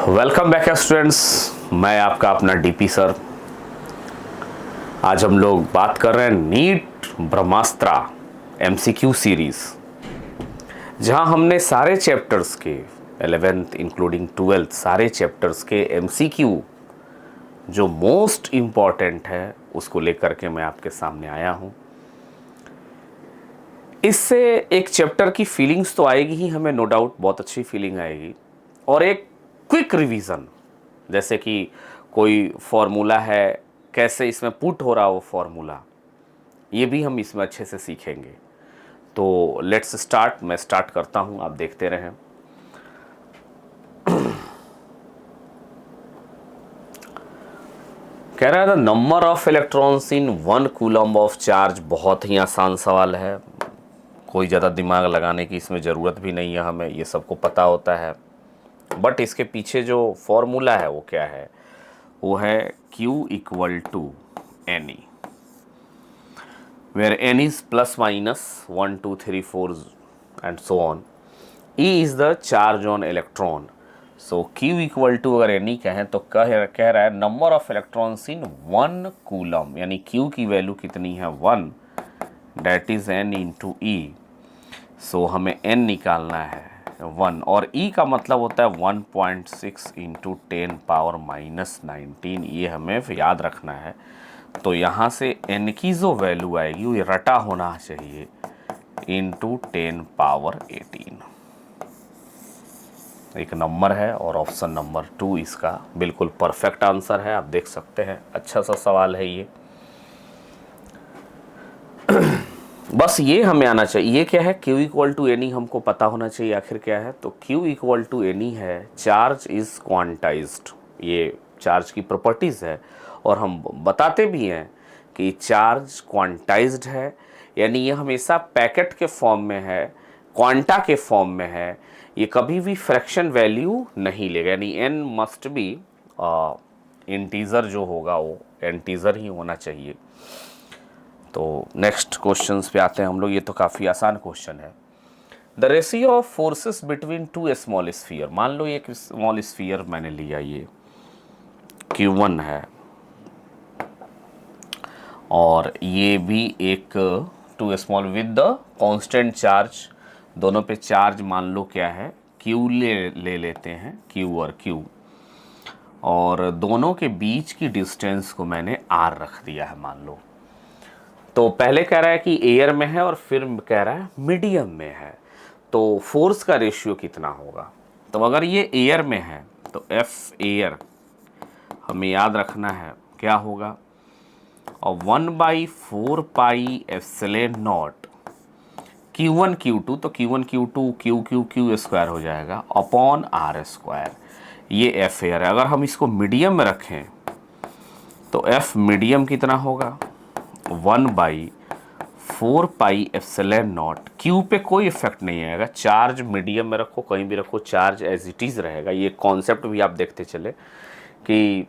Welcome back students, मैं आपका अपना डीपी सर। आज हम लोग बात कर रहे हैं नीट ब्रह्मास्त्रा एमसीक्यू सीरीज, जहां हमने सारे चैप्टर्स के 11th इंक्लूडिंग 12th सारे चैप्टर्स के एमसीक्यू जो मोस्ट इम्पॉर्टेंट है उसको लेकर के मैं आपके सामने आया हूं। इससे एक चैप्टर की फीलिंग्स तो आएगी ही हमें, नो डाउट बहुत अच्छी फीलिंग आएगी, और एक क्विक रिवीजन, जैसे कि कोई फॉर्मूला है कैसे इसमें पुट हो रहा वो फॉर्मूला, ये भी हम इसमें अच्छे से सीखेंगे। तो लेट्स स्टार्ट। मैं स्टार्ट करता हूं, आप देखते रहें। कह रहा है the number of electrons in 1 coulomb of charge. बहुत ही आसान सवाल है, कोई ज़्यादा दिमाग लगाने की इसमें ज़रूरत भी नहीं है, हमें ये सबको पता होता है। बट इसके पीछे जो फॉर्मूला है वो क्या है, वो है Q equal to NE, where N is plus minus 1 2 3 4 and so on. E is the charge on electron. So Q equal to अगर NE कहें तो कह रहा है number of electrons in 1 coulomb, यानी Q की वैल्यू कितनी है 1, that is N into E। So हमें N निकालना है 1, और E का मतलब होता है 1.6 इंटू 10 पावर माइनस 19, ये हमें याद रखना है। तो यहाँ से N की जो वैल्यू आएगी वो रटा होना चाहिए इंटू 10 पावर 18। एक नंबर है और ऑप्शन नंबर 2 इसका बिल्कुल परफेक्ट आंसर है। आप देख सकते हैं, अच्छा सा सवाल है ये। बस ये हमें आना चाहिए। ये क्या है, Q इक्वल टू NE हमको पता होना चाहिए आखिर क्या है। तो Q इक्वल टू NE है चार्ज इज क्वांटाइज्ड, ये चार्ज की प्रॉपर्टीज़ है, और हम बताते भी हैं कि चार्ज क्वांटाइज्ड है, यानी ये हमेशा पैकेट के फॉर्म में है, क्वांटा के फॉर्म में है, ये कभी भी फ्रैक्शन वैल्यू नहीं लेगा, यानी N मस्ट बी इंटीज़र जो होगा वो इंटीज़र ही होना चाहिए। तो नेक्स्ट क्वेश्चंस पे आते हैं हम लोग। ये तो काफ़ी आसान क्वेश्चन है। The ratio of forces between two small sphere. मान लो एक स्मॉल स्फीयर मैंने लिया, ये Q1 है, और ये भी एक too small with the constant charge. दोनों पे चार्ज मान लो क्या है, Q ले लेते हैं, Q और Q, और दोनों के बीच की डिस्टेंस को मैंने R रख दिया है मान लो। तो पहले कह रहा है कि एयर में है और फिर कह रहा है मीडियम में है, तो फोर्स का रेशियो कितना होगा। तो अगर ये एयर में है तो F एयर हमें याद रखना है क्या होगा, और 1/4 pi epsilon not Q1 Q2, तो Q1 Q2 Q स्क्वायर हो जाएगा अपॉन R स्क्वायर। ये F एयर है। अगर हम इसको मीडियम में रखें तो F मीडियम कितना होगा, 1/4 पाई एप्सिलॉन नॉट। Q पे कोई इफेक्ट नहीं आएगा, चार्ज मीडियम में रखो, कहीं भी रखो, चार्ज एज इट इज़ रहेगा। ये कॉन्सेप्ट भी आप देखते चले कि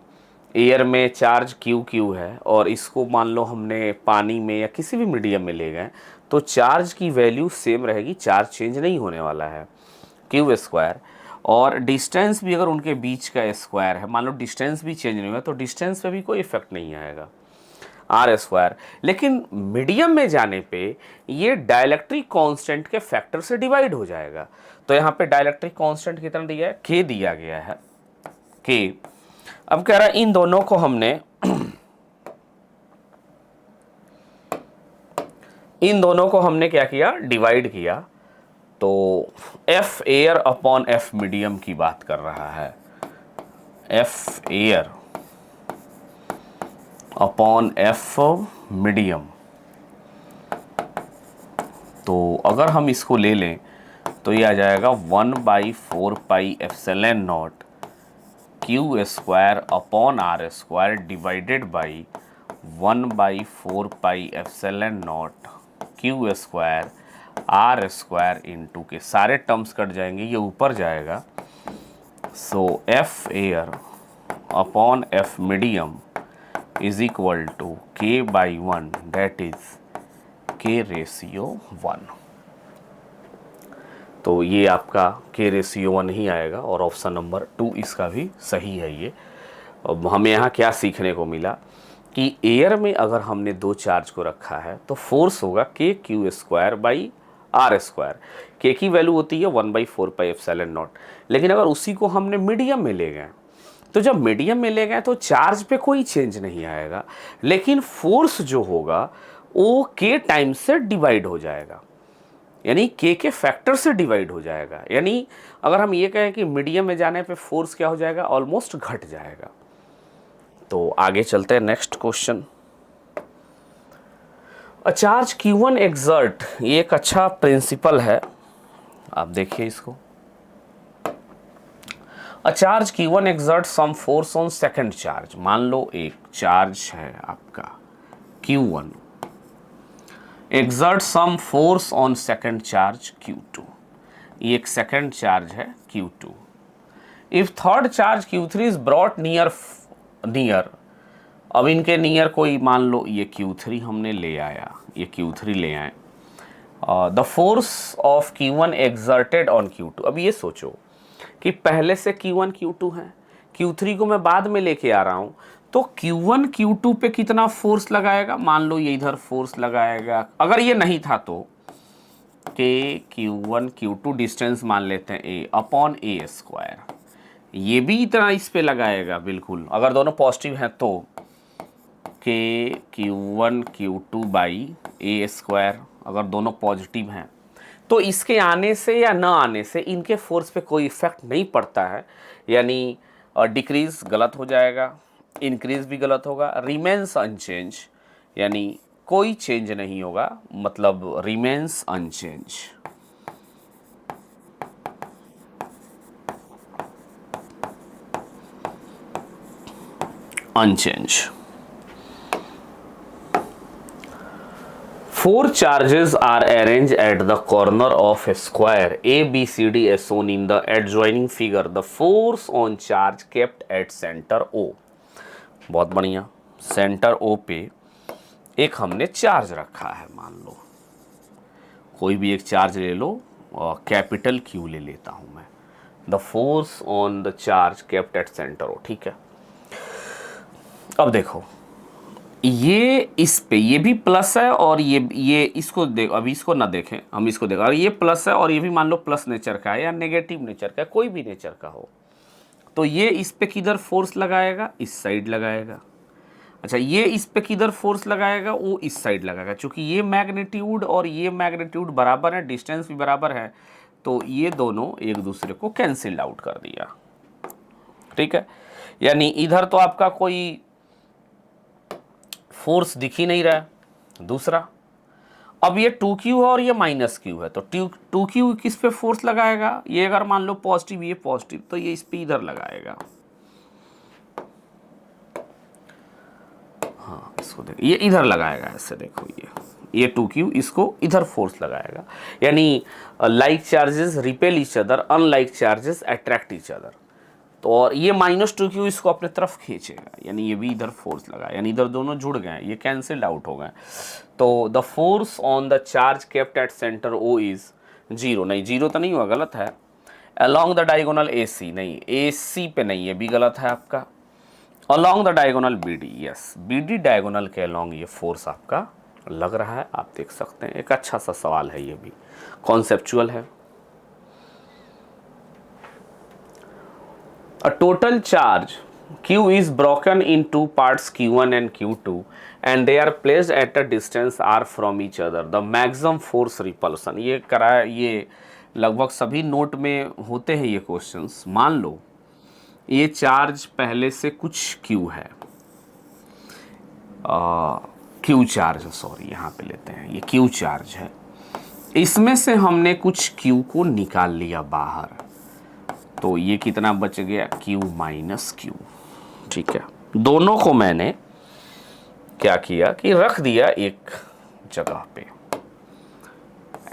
एयर में चार्ज Q है, और इसको मान लो हमने पानी में या किसी भी मीडियम में ले गए तो चार्ज की वैल्यू सेम रहेगी, चार्ज चेंज नहीं होने वाला है, Q स्क्वायर। और डिस्टेंस भी अगर उनके बीच का स्क्वायर है, मान लो डिस्टेंस भी चेंज नहीं हुआ तो डिस्टेंस पे भी कोई इफेक्ट नहीं आएगा, R स्क्वायर। लेकिन मीडियम में जाने पे ये डाइलेक्ट्रिक कांस्टेंट के फैक्टर से डिवाइड हो जाएगा। तो यहाँ पे डाइलेक्ट्रिक कांस्टेंट कितना दिया है, K दिया गया है, K। अब कह रहा है इन दोनों को हमने क्या किया, डिवाइड किया। तो F air upon F medium की बात कर रहा है, F air upon F medium. तो अगर हम इसको ले लें तो ये आ जाएगा 1/4 pi epsilon naught Q square upon R square divided by 1/4 pi epsilon naught Q square R square into के सारे टर्म्स कट जाएंगे, ये ऊपर जाएगा। So F air upon F medium is equal to K/1, that is K ratio 1। तो ये आपका K ratio 1 ही आएगा और ऑप्शन नंबर 2 इसका भी सही है ये। अब हमें यहाँ क्या सीखने को मिला कि एयर में अगर हमने दो चार्ज को रखा है तो फोर्स होगा KQ²/R²। K की वैल्यू होती है 1/4πε0। लेकिन अगर उसी को हमने मीडियम में ले गए तो जब मीडियम में ले गए तो चार्ज पे कोई चेंज नहीं आएगा, लेकिन फोर्स जो होगा वो K टाइम से डिवाइड हो जाएगा, यानी K के फैक्टर से डिवाइड हो जाएगा। यानी अगर हम ये कहें कि मीडियम में जाने पे फोर्स क्या हो जाएगा, ऑलमोस्ट घट जाएगा। तो आगे चलते हैं next question. A charge Q1 exert, ये एक अच्छा प्रिंसिपल है, आप देखिए इसको। A charge Q1 exert some force on second charge. मान लो एक चार्ज है आपका Q1 exert some force on second charge Q2। ये एक सेकंड चार्ज है Q2। If third charge Q3 is brought near, अब इनके नियर कोई मान लो ये Q3 हमने ले आया, ये Q3 ले आए, the force of Q1 exerted on Q2। अब ये सोचो कि पहले से Q1 Q2 है, Q3 को मैं बाद में लेके आ रहा हूँ, तो Q1 Q2 पे कितना फोर्स लगाएगा। मान लो ये इधर फोर्स लगाएगा, अगर ये नहीं था तो कि Q1 Q2 डिस्टेंस मान लेते हैं A/A², ये भी इतना इस पे लगाएगा बिल्कुल, अगर दोनों पॉजिटिव हैं तो कि Q1 Q2/A², अगर दोनों पॉजिटिव हैं तो इसके आने से या ना आने से इनके फोर्स पे कोई इफेक्ट नहीं पड़ता है, यानी डिक्रीज गलत हो जाएगा, इंक्रीज भी गलत होगा, रिमेंस अनचेंज, यानी कोई चेंज नहीं होगा, मतलब remains unchanged. Unchanged. Four charges are arranged at the corner of a square ABCD as shown in the adjoining figure. The force on charge kept at center O. बहुत बढ़िया। Centre O पे एक हमने charge रखा है, मान लो कोई भी एक चार्ज ले लो, कैपिटल Q ले लेता हूँ मैं। The force on the charge kept at centre O, ठीक है। अब देखो ये इस पे ये भी प्लस है और ये इसको देखो, अभी इसको ना देखें, हम इसको देखें, और ये प्लस है और ये भी मान लो प्लस नेचर का है या नेगेटिव नेचर का है, कोई भी नेचर का हो, तो ये इस पे किधर फोर्स लगाएगा, इस साइड लगाएगा। अच्छा, ये इस पे किधर फोर्स लगाएगा, वो इस साइड लगाएगा। चूंकि ये मैग्नीट्यूड और ये मैग्नीट्यूड बराबर है, डिस्टेंस भी बराबर है, तो ये दोनों एक दूसरे को कैंसिल आउट कर दिया, ठीक है। यानी इधर तो आपका कोई फोर्स दिख ही नहीं रहा है। दूसरा, अब ये 2Q है और ये -Q है, तो 2Q किस पे फोर्स लगाएगा, ये अगर मान लो पॉजिटिव, ये पॉजिटिव, तो ये इस पे इधर लगाएगा। हाँ, इसको देखो, ये इधर लगाएगा, ऐसे देखो, ये 2Q इसको इधर फोर्स लगाएगा। यानी like charges repel each other, unlike charges attract each other. तो और ये -2Q इसको अपने तरफ खींचेगा, यानी ये भी इधर फोर्स लगा, यानी इधर दोनों जुड़ गए, ये कैंसिल्ड आउट हो गए। तो the force on the charge kept at centre O is 0, नहीं 0 तो नहीं हुआ, गलत है। अलोंग द डायगोनल AC, नहीं AC पे नहीं, ये भी गलत है आपका। Along the diagonal BD, yes, BD diagonal के अलोंग ये फोर्स आपका लग रहा है, आप देख सकते हैं। एक अच्छा सा सवाल है, ये भी कॉन्सेप्चुअल है। A total charge Q is broken in two parts Q1 and Q2 and they are placed at a distance R from each other. The maximum force repulsion, ये कराया, ये लगभग सभी नोट में होते हैं ये क्वेश्चंस। मान लो ये चार्ज पहले से कुछ Q है, Q चार्ज, सॉरी यहाँ पे लेते हैं, ये Q चार्ज है, इसमें से हमने कुछ Q को निकाल लिया बाहर, तो ये कितना बच गया, Q -Q, ठीक है। दोनों को मैंने क्या किया कि रख दिया एक जगह पे,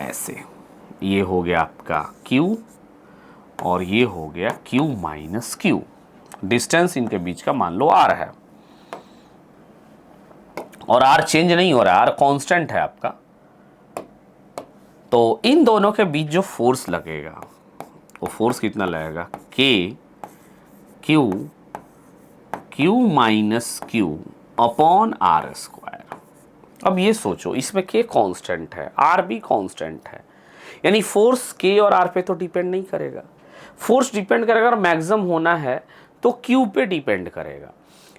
ऐसे, ये हो गया आपका Q और ये हो गया Q -Q। डिस्टेंस इनके बीच का मान लो R है, और R चेंज नहीं हो रहा है, R कांस्टेंट है आपका, तो इन दोनों के बीच जो फोर्स लगेगा वो फोर्स कितना लगेगा, के Q minus Q upon R square. अब ये सोचो, इसमें के कांस्टेंट है, आर भी कांस्टेंट है, यानी फोर्स के और आर पे तो डिपेंड नहीं करेगा। फोर्स डिपेंड करेगा, अगर मैक्सिमम होना है तो क्यू पे डिपेंड करेगा,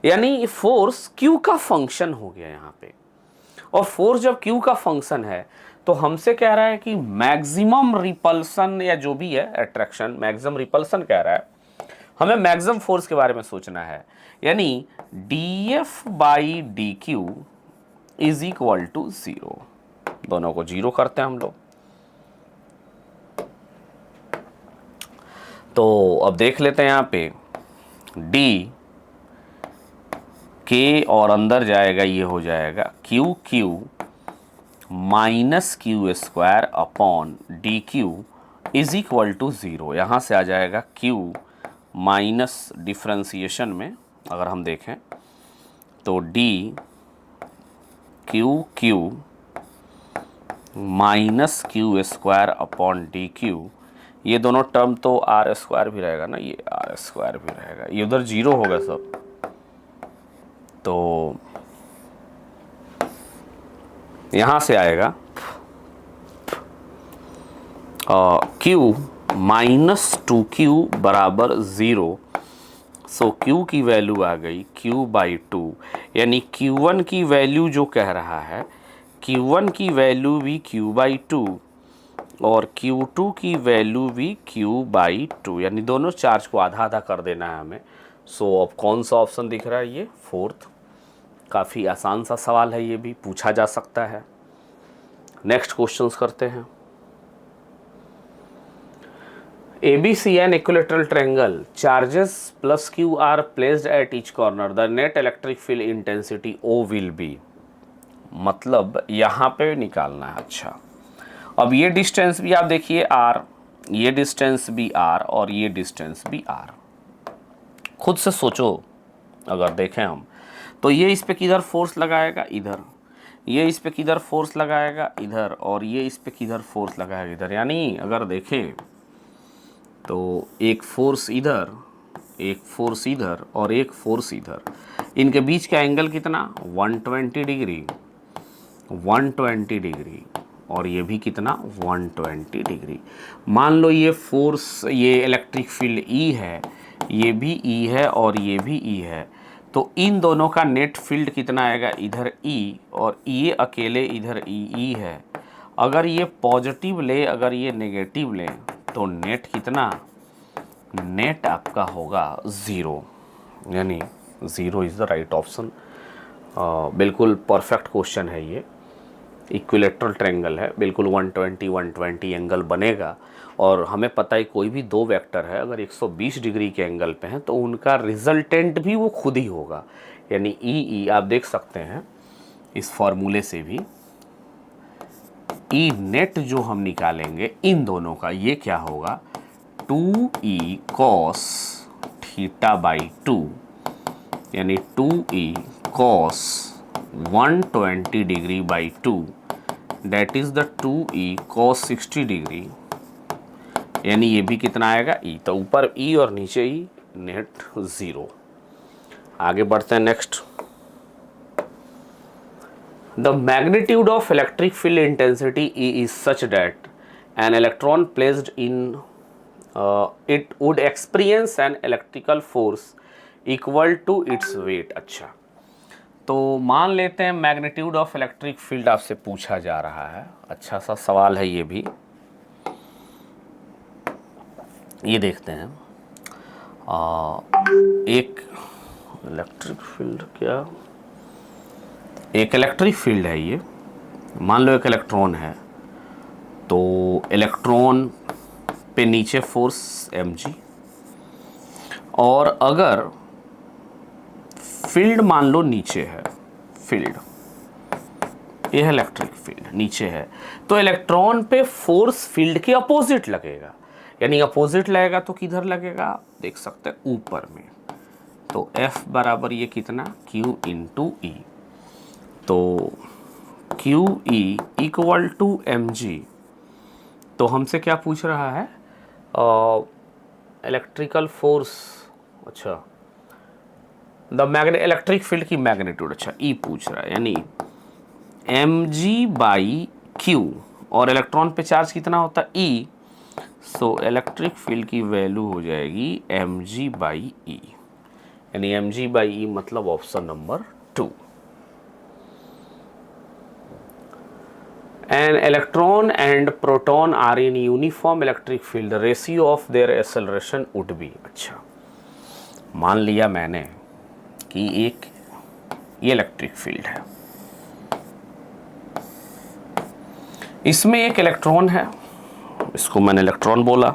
यानी फोर्स क्यू का फंक्शन हो गया यहाँ पे। और फोर्स जब क्यू का फंक्शन है तो हमसे कह रहा है कि मैक्सिमम रिपल्सन या जो भी है अट्रैक्शन, मैक्सिमम रिपल्सन कह रहा है, हमें मैक्सिमम फोर्स के बारे में सोचना है, यानी D F by D Q is equal to 0। दोनों को 0 करते हैं हम लोग। तो अब देख लेते हैं यहाँ पे डी के और अंदर जाएगा, ये हो जाएगा Q minus Q square upon D Q is equal to 0। यहाँ से आ जाएगा क्यू माइनस डिफ्रेंसिएशन में अगर हम देखें तो D Q minus Q square upon D Q, ये दोनों टर्म तो आर स्क्वायर भी रहेगा ना, ये आर स्क्वायर भी रहेगा, ये उधर 0 होगा सब। तो यहाँ से आएगा Q माइनस 2Q बराबर 0। सो Q की वैल्यू आ गई Q बाई 2, यानी Q1 की वैल्यू जो कह रहा है, Q1 की वैल्यू भी Q बाई 2 और Q2 की वैल्यू भी Q बाई 2, यानी दोनों चार्ज को आधा आधा कर देना है हमें। सो अब कौन सा ऑप्शन दिख रहा है, ये फोर्थ। काफ़ी आसान सा सवाल है, ये भी पूछा जा सकता है। नेक्स्ट क्वेश्चंस करते हैं। ABC an equilateral triangle, charges plus Q are placed at each corner, the net electric field intensity O will be। मतलब यहाँ पे निकालना है। अच्छा, अब ये डिस्टेंस भी आप देखिए R, ये डिस्टेंस भी R और ये डिस्टेंस भी R। खुद से सोचो, अगर देखें हम तो ये इस पे किधर फोर्स लगाएगा, इधर, ये इस पे किधर फोर्स लगाएगा, इधर, और ये इस पे किधर फोर्स लगाएगा, इधर। यानी अगर देखें तो एक फोर्स इधर, एक फोर्स इधर और एक फोर्स इधर, इनके बीच का एंगल कितना, 120 डिग्री, 120 डिग्री, और ये भी कितना, 120 डिग्री। मान लो ये फोर्स, ये इलेक्ट्रिक फील्ड E है, ये भी E है और ये भी E है, तो इन दोनों का नेट फील्ड कितना आएगा, इधर E और ये अकेले इधर E है। अगर ये पॉजिटिव ले, अगर ये नेगेटिव ले, तो नेट कितना, नेट आपका होगा 0, यानी 0 इज़ द राइट ऑप्शन। बिल्कुल परफेक्ट क्वेश्चन है ये। इक्विलेटरल ट्रायंगल है, बिल्कुल 120 एंगल बनेगा, और हमें पता है कोई भी दो वेक्टर है अगर 120 डिग्री के एंगल पे हैं तो उनका रिजल्टेंट भी वो खुद ही होगा, यानी ई आप देख सकते हैं इस फॉर्मूले से भी, ई नेट जो हम निकालेंगे इन दोनों का, ये क्या होगा, 2E cos थीटा बाई 2, यानी 2E cos 120 degree by 2, that is the 2E cos 60 degree, यानी ये भी कितना आएगा, E। तो ऊपर E और नीचे E, नेट 0। आगे बढ़ते हैं next. The magnitude of electric field intensity E is such that an electron placed in it would experience an electrical force equal to its weight. अच्छा, तो मान लेते हैं मैग्नीट्यूड ऑफ इलेक्ट्रिक फील्ड आपसे पूछा जा रहा है। अच्छा सा सवाल है ये भी। ये देखते हैं, एक इलेक्ट्रिक फील्ड, क्या एक इलेक्ट्रिक फील्ड है ये, मान लो एक इलेक्ट्रॉन है, तो इलेक्ट्रॉन पे नीचे फोर्स mg, और अगर फील्ड मान लो नीचे है, फील्ड ये है इलेक्ट्रिक फील्ड नीचे है, तो इलेक्ट्रॉन पे फोर्स फील्ड के अपोजिट लगेगा, यानी अपोजिट लगेगा तो किधर लगेगा, देख सकते हैं ऊपर में। तो F बराबर ये कितना, Q इंटू E, तो QE इक्वल टू mg, तो हमसे क्या पूछ रहा है, इलेक्ट्रिकल फोर्स, अच्छा द मैग्नेट इलेक्ट्रिक फील्ड की मैग्नीट्यूड, अच्छा ई पूछ रहा है, यानी mg/q, और इलेक्ट्रॉन पे चार्ज कितना होता है ई, सो इलेक्ट्रिक फील्ड की वैल्यू हो जाएगी mg/e, यानी mg/e मतलब option number 2। An electron and proton are in uniform electric field. The ratio of their acceleration would be, अच्छा मान लिया मैंने कि एक ये इलेक्ट्रिक फील्ड है, इसमें एक इलेक्ट्रॉन है, इसको मैंने इलेक्ट्रॉन बोला,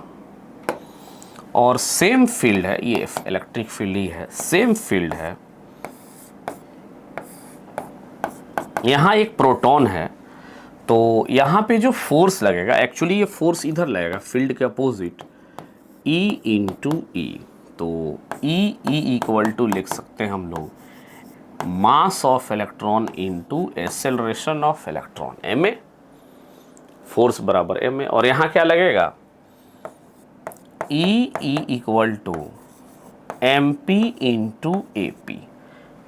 और सेम फील्ड है, ये इलेक्ट्रिक फील्ड ही है, सेम फील्ड है, यहाँ एक प्रोटॉन है, तो यहाँ पे जो फोर्स लगेगा, एक्चुअली ये फोर्स इधर लगेगा फील्ड के अपोजिट, E इंटू ई, तो ई इक्वल टू लिख सकते हैं हम लोग mass of electron into acceleration of electron, M A, force बराबर एम ए, और यहाँ क्या लगेगा, E equal to M P into A P,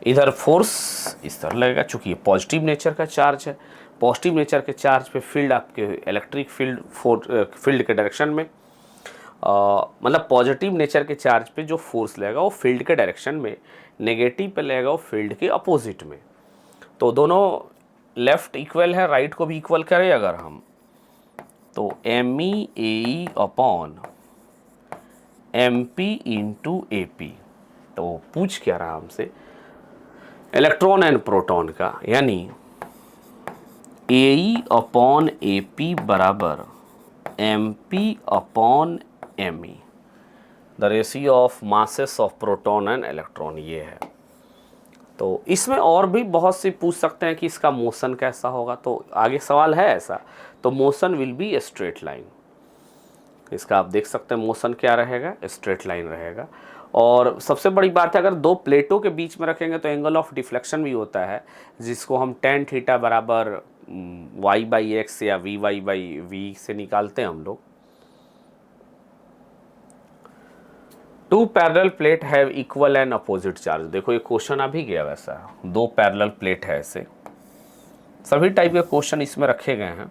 इधर फोर्स इस तरह लगेगा, चूंकि ये पॉजिटिव नेचर का चार्ज है, पॉजिटिव नेचर के चार्ज पे फील्ड आपके इलेक्ट्रिक फील्ड फील्ड के डायरेक्शन में, मतलब पॉजिटिव नेचर के चार्ज पे जो फोर्स लगेगा वो फील्ड के डायरेक्शन में, नेगेटिव पे लगेगा वो फील्ड के अपोजिट में, तो दोनों लेफ्ट इक्वल है, राइट को भी इक्वल करें अगर हम, तो M E A upon M P into A P, तो पूछ क्या रहा हमसे इलेक्ट्रॉन एंड प्रोटॉन का, यानी ए अपॉन ए पी बराबर M P upon M E, the ratio of masses of proton and electron, ये है। तो इसमें और भी बहुत से पूछ सकते हैं कि इसका मोशन कैसा होगा, तो आगे सवाल है ऐसा, तो motion will be a straight line, इसका आप देख सकते हैं मोशन क्या रहेगा, स्ट्रेट लाइन रहेगा। और सबसे बड़ी बात है, अगर दो प्लेटों के बीच में रखेंगे तो एंगल ऑफ डिफ्लेक्शन भी होता है, जिसको हम tan थीटा बराबर y/x या vy/v से निकालते हैं हम लोग। Two parallel plate have equal and opposite charge, देखो ये क्वेश्चन अभी गया वैसा, दो पैरेलल प्लेट है, ऐसे सभी टाइप के क्वेश्चन इसमें रखे गए हैं।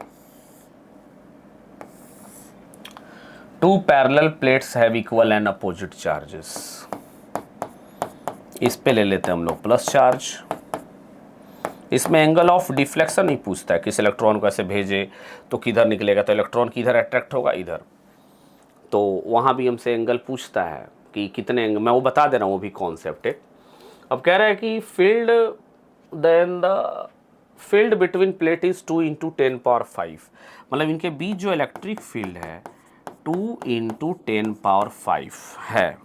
Two parallel plates have equal and opposite charges, इस पे ले लेते हैं हम लोग प्लस चार्ज, इसमें एंगल ऑफ डिफ्लेक्शन ही पूछता है, किस इलेक्ट्रॉन को ऐसे भेजे तो किधर निकलेगा, तो इलेक्ट्रॉन किधर अट्रैक्ट होगा, इधर, तो वहाँ भी हमसे एंगल पूछता है कि कितने एंगल, मैं वो बता दे रहा हूँ, वो भी कॉन्सेप्ट है। अब कह रहा है कि field, then the field between plate is 2 × 10⁵, मतलब इनके बीच जो इलेक्ट्रिक फील्ड है 2 × 10⁵ है,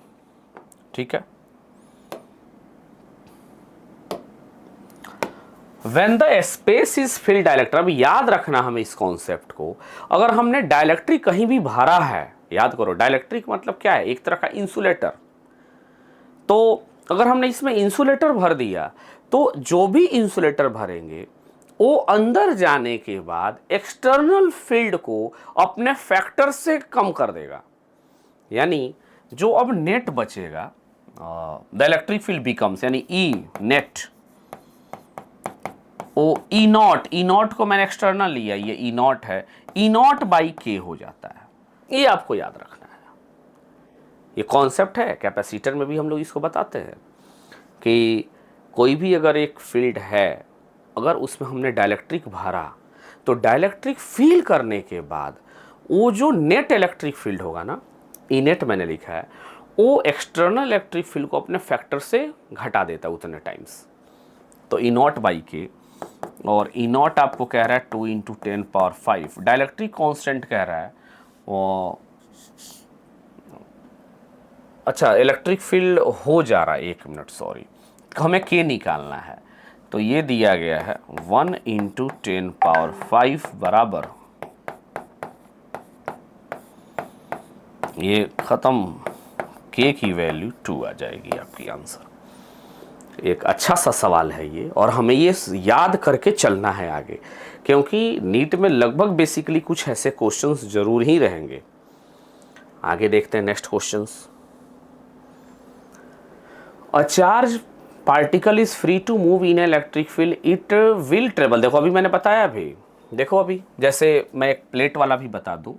ठीक है। When the space is filled dielectric, अब याद रखना हमें इस कॉन्सेप्ट को, अगर हमने डायलेक्ट्रिक कहीं भी भरा है, याद करो डायलेक्ट्रिक मतलब क्या है, एक तरह का इंसुलेटर, तो अगर हमने इसमें इंसुलेटर भर दिया तो जो भी इंसुलेटर भरेंगे वो अंदर जाने के बाद एक्सटर्नल फील्ड को अपने फैक्टर से कम कर देगा, यानी जो अब नेट बचेगा, द इलेक्ट्रिक फील्ड बिकम्स, यानी E net, O E not को मैंने एक्सटर्नल लिया, ये ई नॉट है, E0/K हो जाता है, ये आपको याद रखना है। ये कॉन्सेप्ट है, कैपेसिटर में भी हम लोग इसको बताते हैं कि कोई भी अगर एक फील्ड है, अगर उसमें हमने डायलेक्ट्रिक भरा, तो डायलेक्ट्रिक फील करने के बाद वो जो नेट इलेक्ट्रिक फील्ड होगा ना, ई नेट मैंने लिखा है, वो एक्सटर्नल इलेक्ट्रिक फील्ड को अपने फैक्टर से घटा देता है उतने टाइम्स, तो E0/K, और E0 आपको कह रहा है 2 × 10⁵, डायलेक्ट्रिक कांस्टेंट कह रहा है, और अच्छा इलेक्ट्रिक फील्ड हो जा रहा है, 1 मिनट सॉरी, हमें K निकालना है, तो ये दिया गया है 1 × 10⁵ बराबर, ये ख़त्म, K की वैल्यू 2 आ जाएगी आपकी आंसर। एक अच्छा सा सवाल है ये, और हमें ये याद करके चलना है आगे, क्योंकि नीट में लगभग बेसिकली कुछ ऐसे क्वेश्चंस जरूर ही रहेंगे। आगे देखते हैं next questions. A charge particle is free to move in electric field, it will travel. देखो अभी मैंने बताया भी, देखो अभी जैसे मैं एक प्लेट वाला भी बता दूं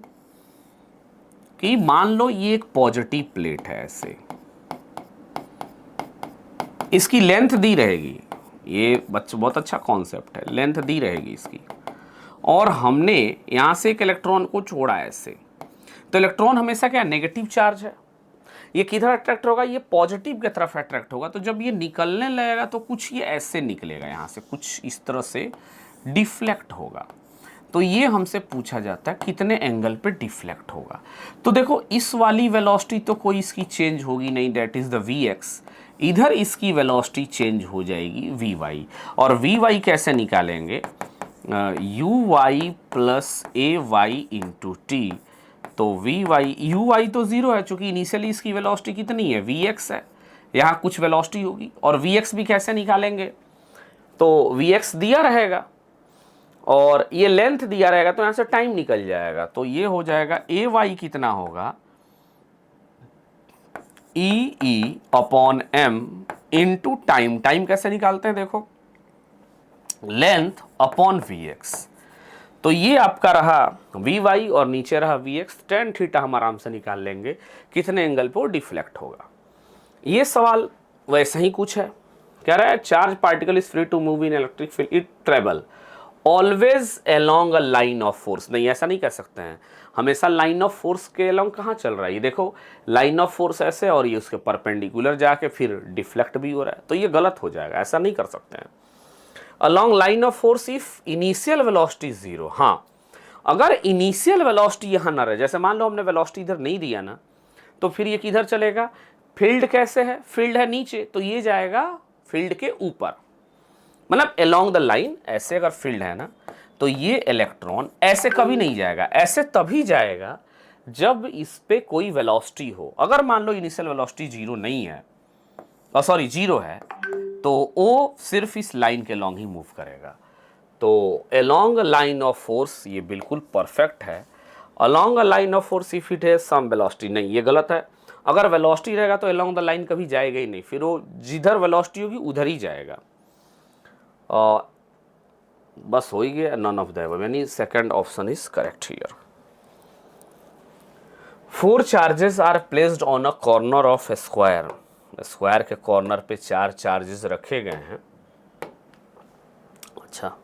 कि मान लो ये एक पॉजिटिव प्लेट है, ऐसे इसकी लेंथ दी रहेगी, ये बच्चों बहुत अच्छा कॉन्सेप्ट है, लेंथ दी रहेगी इसकी, और हमने यहां से एक इलेक्ट्रॉन को छोड़ा ऐसे, तो इलेक्ट्रॉन हमेशा क्या नेगेटिव चार्ज है, ये किधर अट्रैक्ट होगा, ये पॉजिटिव की तरफ अट्रैक्ट होगा। तो जब ये निकलने लगेगा तो कुछ ये ऐसे निकलेगा, यहाँ से कुछ इस तरह से डिफ्लेक्ट होगा। तो ये हमसे पूछा जाता है कितने एंगल पे डिफ्लेक्ट होगा। तो देखो इस वाली वेलोसिटी तो कोई इसकी चेंज होगी नहीं, डेट इज द Vx। इधर इसकी वेलोसिटी चेंज हो जाएगी Vy, और Vy कैसे निकालेंगे, Uy plus Ay into T. तो Uy तो जीरो है, चूंकि इनिशियली इसकी वेलोसिटी कितनी है, Vx है, यहाँ कुछ वेलोसिटी होगी। और Vx भी कैसे निकालेंगे, तो Vx दिया रहेगा और ये लेंथ दिया रहेगा, तो यहाँ से टाइम निकल जाएगा। तो ये हो जाएगा Ay कितना होगा, E upon m into time. Time कैसे निकालते हैं, देखो लेंथ अपॉन Vx। तो ये आपका रहा Vy और नीचे रहा Vx। tan थीटा हम आराम से निकाल लेंगे कितने एंगल पे वो डिफ्लेक्ट होगा। ये सवाल वैसे ही कुछ है, कह रहा है charge particle is free to move in electric field, it travel always along a line of force. नहीं, ऐसा नहीं कह सकते हैं, हमेशा लाइन ऑफ फोर्स के अलोंग कहाँ चल रहा है, ये देखो लाइन ऑफ फोर्स ऐसे और ये उसके परपेंडिकुलर जाके फिर डिफ्लेक्ट भी हो रहा है, तो ये गलत हो जाएगा, ऐसा नहीं कर सकते हैं। Along line of force if initial velocity zero. हाँ, अगर इनिशियल वेलोसिटी यहाँ ना रहे, जैसे मान लो हमने वेलोसिटी इधर नहीं दिया ना, तो फिर ये किधर चलेगा, फील्ड कैसे है, फील्ड है नीचे, तो ये जाएगा फील्ड के ऊपर, मतलब अलोंग द लाइन। ऐसे अगर फील्ड है ना, तो ये इलेक्ट्रॉन ऐसे कभी नहीं जाएगा, ऐसे तभी जाएगा जब इस पे कोई वेलोसिटी हो। अगर मान लो इनिशियल वेलोसिटी जीरो नहीं है, सॉरी जीरो है, तो वो सिर्फ इस लाइन के लॉन्ग ही मूव करेगा। तो अलोंग लाइन ऑफ फोर्स ये बिल्कुल परफेक्ट है। Along a line of force if it है सम वेलोसिटी, नहीं ये गलत है। अगर वेलोसिटी रहेगा तो अलोंग द लाइन कभी जाएगा ही नहीं, फिर वो जिधर वेलोसिटी होगी उधर ही जाएगा। बस हो ही गया, नन ऑफ द अबव, यानी second option is correct here. 4 charges are placed on a corner of a square. Square के कॉर्नर पे 4 चार्जेस रखे गए हैं। अच्छा,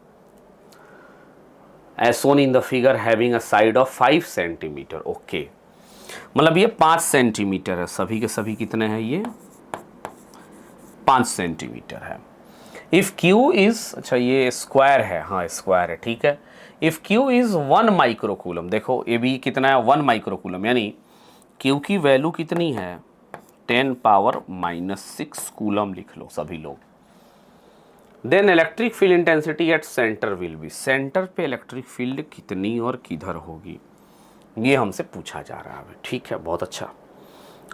as shown in the figure having a side of 5 centimetre. Okay, मतलब ये 5 centimetre है, सभी के सभी कितने हैं, ये 5 सेंटीमीटर है। इफ Q इज, अच्छा ये स्क्वायर है, हाँ स्क्वायर है, ठीक है। इफ Q इज 1 माइक्रोकूलम, देखो ये भी कितना है 1 माइक्रोकूलम, यानी Q की वैल्यू कितनी है 10⁻⁻6 कूलम लिख लो सभी लोग। Then electric field intensity at centre will be, centre पे इलेक्ट्रिक फील्ड कितनी और किधर होगी, ये हमसे पूछा जा रहा है। ठीक है, बहुत अच्छा।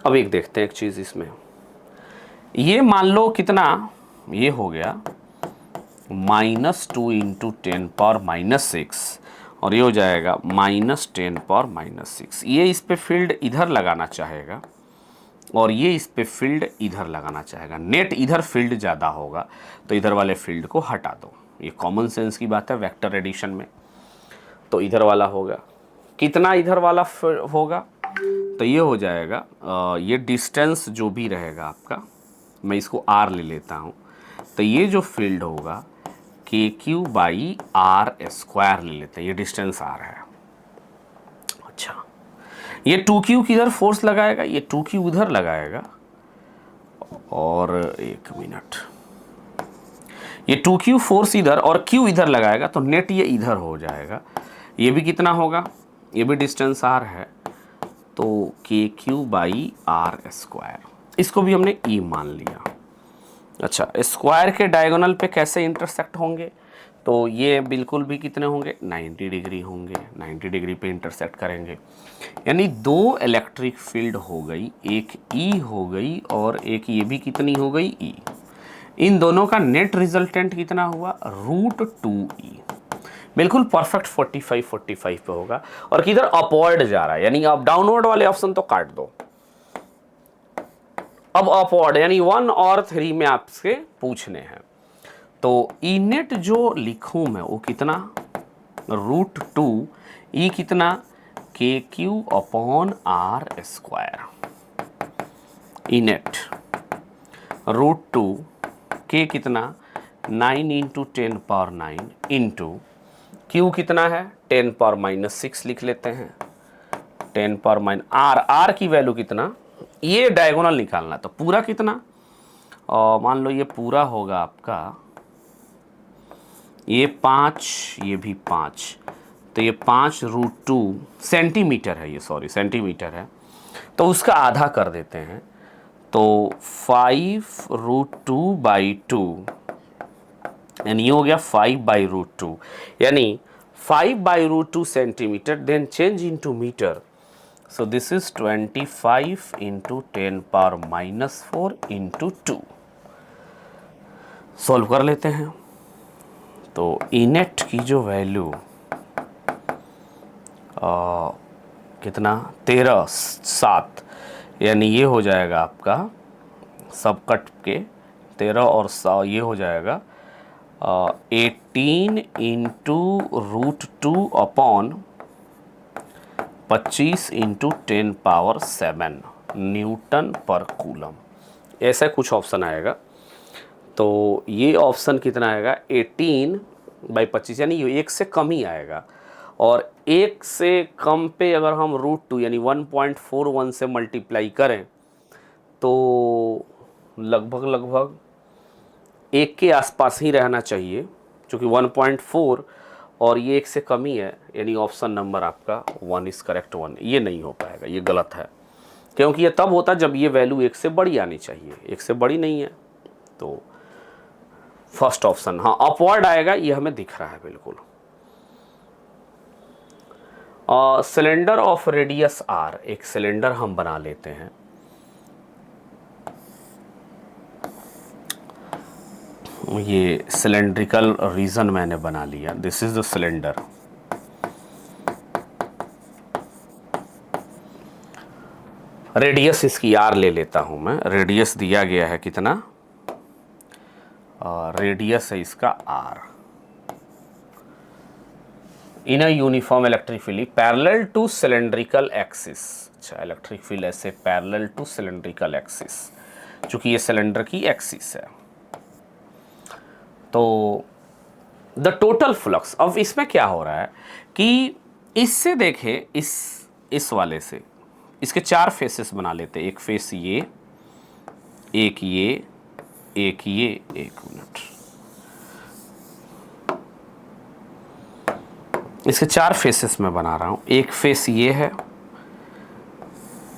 अब एक देखते हैं एक चीज़ इसमें, ये मान लो कितना, ये हो गया -2 इंटू 10⁻⁻6 और ये हो जाएगा -10⁻⁻6। ये इस पे फील्ड इधर लगाना चाहेगा और ये इस पे फील्ड इधर लगाना चाहेगा। नेट इधर फील्ड ज़्यादा होगा तो इधर वाले फील्ड को हटा दो, ये कॉमन सेंस की बात है वेक्टर एडिशन में। तो इधर वाला होगा, कितना इधर वाला होगा, तो ये हो जाएगा ये डिस्टेंस जो भी रहेगा आपका, मैं इसको r ले लेता हूँ, तो ये जो फील्ड होगा KQ/r² ले लेते हैं, ये डिस्टेंस r है। अच्छा, ये 2Q किधर फोर्स लगाएगा, ये 2Q उधर लगाएगा, और एक मिनट, ये 2Q फोर्स इधर और Q इधर लगाएगा, तो नेट ये इधर हो जाएगा। ये भी कितना होगा, ये भी डिस्टेंस r है, तो KQ/r², इसको भी हमने E मान लिया। अच्छा, स्क्वायर के डायगोनल पे कैसे इंटरसेक्ट होंगे, तो ये बिल्कुल भी कितने होंगे 90 डिग्री होंगे, 90 डिग्री पे इंटरसेक्ट करेंगे, यानी 2 इलेक्ट्रिक फील्ड हो गई, एक E हो गई और एक ये भी कितनी हो गई E। इन दोनों का नेट रिजल्टेंट कितना हुआ, √2e। बिल्कुल परफेक्ट 45 पे होगा। और किधर अपवर्ड जा रहा है, यानी आप डाउनवर्ड वाले ऑप्शन तो काट दो, अब अपवर्ड यानी 1 और 3 में आपसे पूछने हैं। तो ई नेट जो लिखूं मैं वो कितना, √2e कितना, KQ/R²। ई नेट √2 के कितना 9 × 10⁻9 इंटू Q कितना है 10⁻⁻6 लिख लेते हैं, 10⁻R। R की वैल्यू कितना, ये डायगोनल निकालना, तो पूरा कितना, मान लो ये पूरा होगा आपका, ये 5, ये भी 5, तो ये 5√2 सेंटीमीटर है, ये सॉरी सेंटीमीटर है, तो उसका आधा कर देते हैं, तो 5√2/2 यानी ये हो गया 5/√2, यानी 5/√2 centimetre, then change into metre, so this is 25 × 10⁻⁻4 × 2। Solve कर लेते हैं। तो इनेट की जो वैल्यू कितना 13/7, यानी ये हो जाएगा आपका सब कट के 13 और 100, ये हो जाएगा 18 × √2/25 × 10⁻7 न्यूटन पर कूलम, ऐसा कुछ ऑप्शन आएगा। तो ये ऑप्शन कितना आएगा 18/25, यानी ये 1 से कम ही आएगा। और 1 से कम पे अगर हम √2 यानी 1.41 से मल्टीप्लाई करें तो लगभग 1 के आसपास ही रहना चाहिए, क्योंकि 1.4 और ये 1 से कम ही है, यानी ऑप्शन नंबर आपका 1 इज़ करेक्ट 1। ये नहीं हो पाएगा, ये गलत है, क्योंकि ये तब होता जब ये वैल्यू 1 से बड़ी आनी चाहिए, 1 से बड़ी नहीं है। तो फर्स्ट ऑप्शन हाँ अपवर्ड आएगा, ये हमें दिख रहा है बिल्कुल। सिलेंडर ऑफ रेडियस R, एक सिलेंडर हम बना लेते हैं। ये सिलेंड्रिकल रीजन मैंने बना लिया, this is the cylinder. Radius इसकी R ले लेता हूं मैं, रेडियस दिया गया है कितना, रेडियस है इसका R। In a uniform electric field parallel to cylindrical axis. अच्छा, इलेक्ट्रिक फील्ड ऐसे पैरेलल टू सिलेंड्रिकल एक्सिस, चूंकि ये सिलेंडर की एक्सिस है। तो द टोटल फ्लक्स, अब इसमें क्या हो रहा है कि इससे देखें, इस वाले से इसके 4 फेसेस बना लेते हैं, एक फेस ये, एक ये, एक ये, एक मिनट, इसके 4 फेसेस में बना रहा हूं। एक फेस ये है,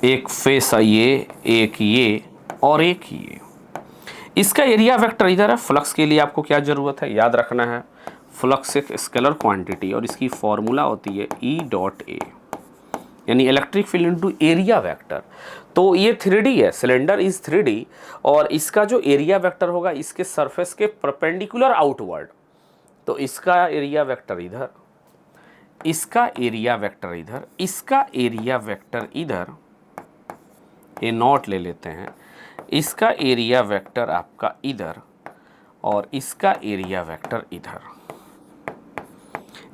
एक फेस ये, एक ये और एक ये। इसका एरिया वेक्टर इधर है। फ्लक्स के लिए आपको क्या जरूरत है, याद रखना है, फ्लक्स एक स्केलर क्वांटिटी और इसकी फॉर्मूला होती है E.A, यानी electric field into area vector. तो ये 3D है, सिलेंडर इज 3D, और इसका जो एरिया वेक्टर होगा इसके सरफेस के परपेंडिकुलर आउटवर्ड। तो इसका एरिया वेक्टर इधर, इसका एरिया वेक्टर इधर, इसका एरिया वेक्टर इधर, ये नॉट ले लेते हैं, इसका एरिया वेक्टर आपका इधर और इसका एरिया वेक्टर इधर।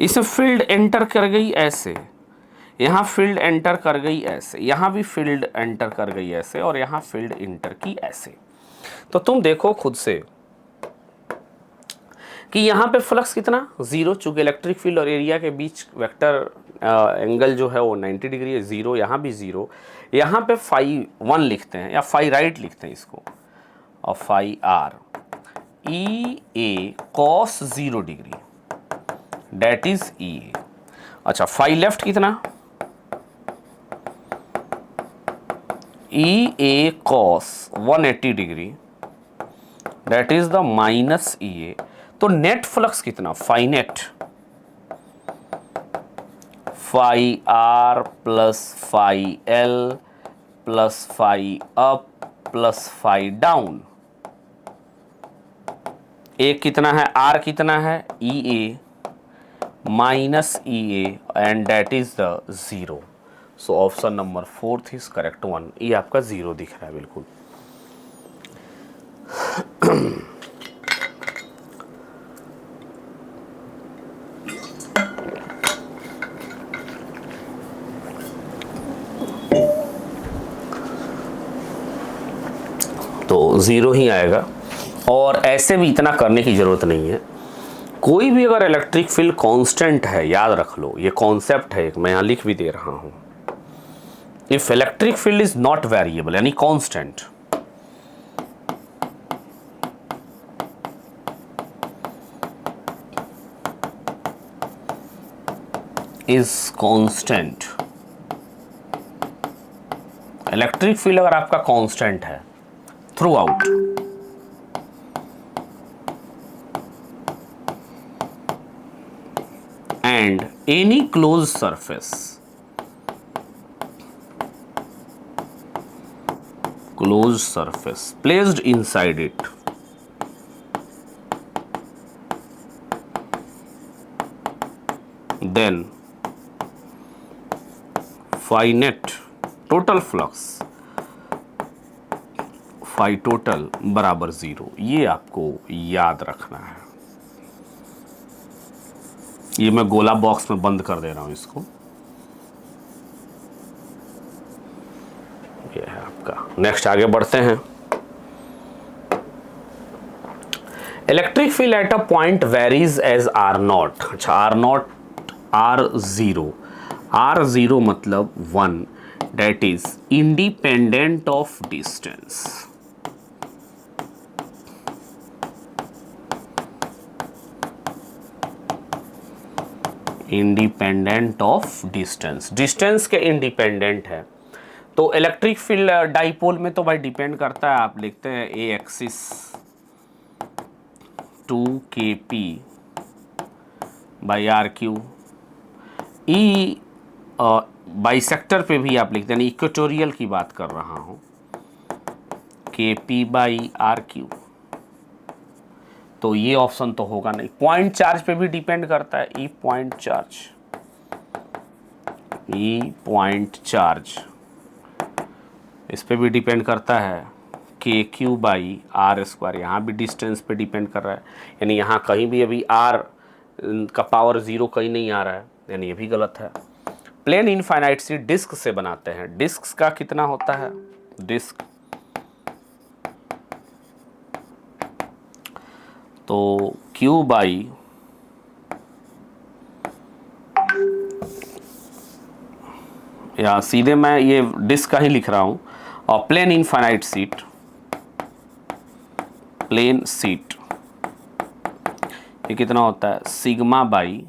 इसमें फील्ड एंटर कर गई ऐसे, यहाँ फील्ड एंटर कर गई ऐसे, यहाँ भी फील्ड एंटर कर गई ऐसे, और यहाँ फील्ड एंटर की ऐसे। तो तुम देखो खुद से कि यहाँ पे फ्लक्स कितना 0, चूंकि इलेक्ट्रिक फील्ड और एरिया के बीच वेक्टर एंगल जो है वो 90 डिग्री है, 0, यहाँ भी 0, यहाँ पे φ1 लिखते हैं या φ राइट लिखते हैं इसको, और φr EA cos 0 degree, that is EA। अच्छा, φ लेफ्ट कितना, EA cos 180 degree, that is the minus EA। तो नेट फ्लक्स कितना, phi net phi R plus phi L plus phi up plus phi down, एक कितना है, R कितना है, E A minus E A and that is the 0। So option number 4 is correct one. ये आपका 0 दिख रहा है बिल्कुल। तो 0 ही आएगा। और ऐसे भी इतना करने की ज़रूरत नहीं है। कोई भी अगर इलेक्ट्रिक फील्ड कांस्टेंट है, याद रख लो, ये कॉन्सेप्ट है, मैं यहाँ लिख भी दे रहा हूँ। If electric field is not variable यानी constant, is constant, electric field अगर आपका कांस्टेंट है throughout, and any closed surface placed inside it then phi net total flux phi total बराबर 0। ये आपको याद रखना है। ये मैं गोला बॉक्स में बंद कर दे रहा हूं इसको। ये है आपका। नेक्स्ट आगे बढ़ते हैं। Electric field at a point varies as R naught. अच्छा, आर नॉट R0, R0 मतलब 1, that is independent of distance. Independent of distance, distance के इंडिपेंडेंट है। तो इलेक्ट्रिक फील्ड डाइपोल में तो भाई डिपेंड करता है। आप लिखते हैं A axis 2kp by R Q. E bisector पे भी आप लिखते हैं, इक्वेटोरियल की बात कर रहा हूँ, kp बाई आर क्यू। तो ये ऑप्शन तो होगा नहीं। पॉइंट चार्ज पे भी डिपेंड करता है, ई पॉइंट चार्ज इस पे भी डिपेंड करता है, के क्यू बाई आर स्क्वायर। यहाँ भी डिस्टेंस पे डिपेंड कर रहा है, यानी यहाँ कहीं भी अभी आर का पावर 0 कहीं नहीं आ रहा है, यानी ये भी गलत है। प्लेन इनफाइनाइट सी डिस्क से बनाते हैं। डिस्क का कितना होता है, डिस्क तो Q बाई या सीधे मैं ये डिस्क का ही लिख रहा हूं। और plane infinite sheet, plane sheet ये कितना होता है, सिग्मा बाई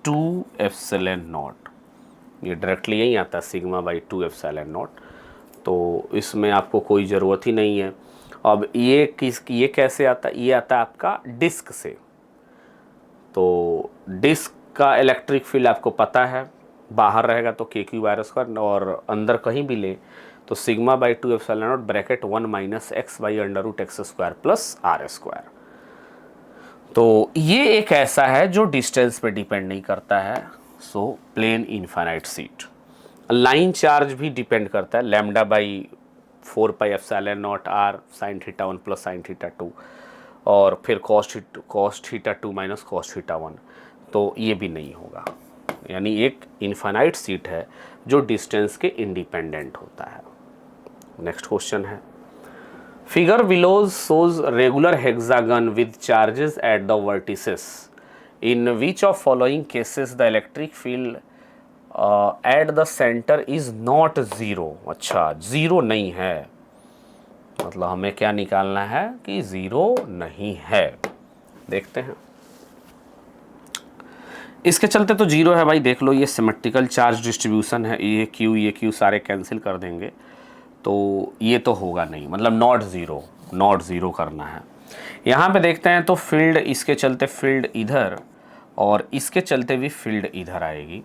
2 एप्सिलॉन नॉट। ये डायरेक्टली यही आता है, सिग्मा बाई 2 एप्सिलॉन नॉट। तो इसमें आपको कोई ज़रूरत ही नहीं है। अब ये कैसे आता है, ये आता है आपका डिस्क से। तो डिस्क का इलेक्ट्रिक फील्ड आपको पता है, बाहर रहेगा तो के क्यू वायरस का, और अंदर कहीं भी ले तो sigma by 2 epsilon naught bracket 1 minus x by under root x square plus R square. तो ये एक ऐसा है जो डिस्टेंस पे डिपेंड नहीं करता है। So plane infinite sheet. Line charge भी डिपेंड करता है, lambda by 4 pi epsilon naught R sine theta 1 plus sine theta 2, और फिर cos theta 2 minus cos theta 1। तो ये भी नहीं होगा, यानी एक इनफाइनाइट सीट है जो डिस्टेंस के इंडिपेंडेंट होता है। नेक्स्ट क्वेश्चन है, figure below shows regular hexagon with charges at the vertices. In which of following cases the electric field at the centre is not 0। अच्छा, 0 नहीं है, मतलब हमें क्या निकालना है कि 0 नहीं है। देखते हैं, इसके चलते तो 0 है भाई। देख लो, ये सिमेट्रिकल चार्ज डिस्ट्रीब्यूशन है, ये क्यू सारे कैंसिल कर देंगे, तो ये तो होगा नहीं, मतलब नॉट ज़ीरो करना है। यहाँ पे देखते हैं तो फील्ड, इसके चलते फील्ड इधर और इसके चलते भी फील्ड इधर आएगी,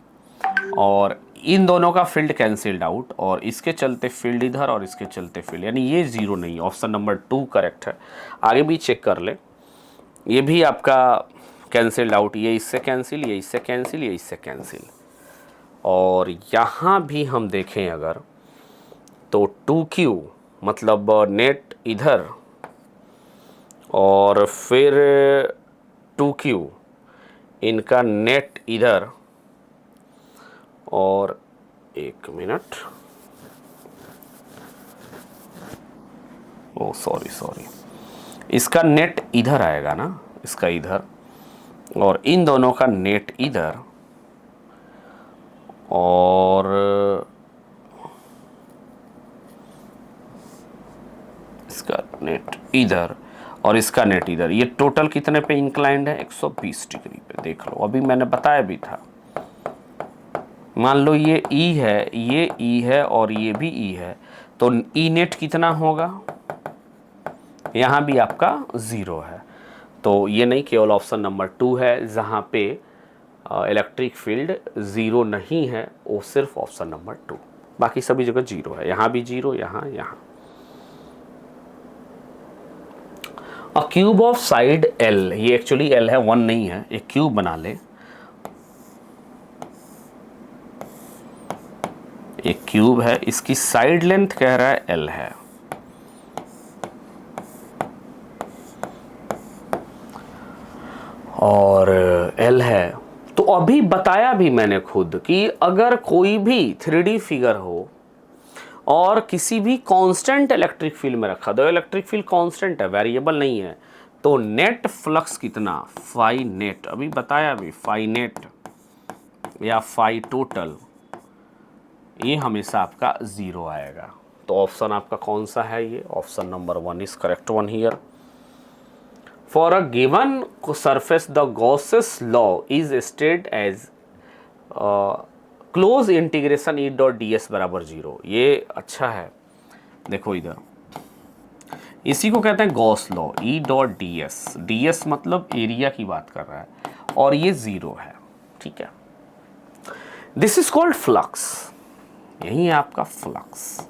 और इन दोनों का फील्ड कैंसिल्ड आउट, और इसके चलते फील्ड इधर और इसके चलते फील्ड, यानी ये 0 नहीं। ऑप्शन नंबर 2 करेक्ट है। आगे भी चेक कर ले, ये भी आपका कैंसिल्ड आउट, ये इससे कैंसिल, ये इससे कैंसिल, ये इससे कैंसिल। और यहाँ भी हम देखें अगर तो 2Q मतलब नेट इधर और फिर 2Q इनका नेट इधर, और एक मिनट, ओ सॉरी, इसका नेट इधर आएगा ना, इसका इधर, और इन दोनों का नेट इधर, और इसका नेट इधर और इसका नेट इधर। ये टोटल कितने पे इंक्लाइंड है? 120 डिग्री पे। देख लो, अभी मैंने बताया भी था। मान लो ये E है, ये E है और ये भी E है, तो E नेट कितना होगा? यहाँ भी आपका 0 है। तो ये नहीं, केवल ऑप्शन नंबर 2 है जहाँ पे इलेक्ट्रिक फील्ड 0 नहीं है, वो सिर्फ ऑप्शन नंबर 2, बाकी सभी जगह 0 है। यहाँ भी 0, यहाँ। अ क्यूब ऑफ साइड L, ये एक्चुअली L है, 1 नहीं है, एक क्यूब बना ले। एक क्यूब है, इसकी साइड लेंथ कह रहा है L है, और L है। तो अभी बताया भी मैंने खुद कि अगर कोई भी 3D फिगर हो और किसी भी कांस्टेंट इलेक्ट्रिक फील्ड में रखा, दो इलेक्ट्रिक फील्ड कांस्टेंट है, वेरिएबल नहीं है, तो नेट फ्लक्स कितना? फाई नेट, अभी बताया भी, फाई नेट या फाई टोटल, ये हमेशा आपका 0 आएगा। तो ऑप्शन आपका कौन सा है? ये option number 1 is correct one here. For a given surface the Gauss's law is state as close integration E dot D S बराबर 0। ये अच्छा है, देखो इधर, इसी को कहते हैं गॉस लॉ, ई dot D S. D S मतलब एरिया की बात कर रहा है, और ये 0 है, ठीक है। दिस इज कॉल्ड फ्लक्स, यही है आपका flux.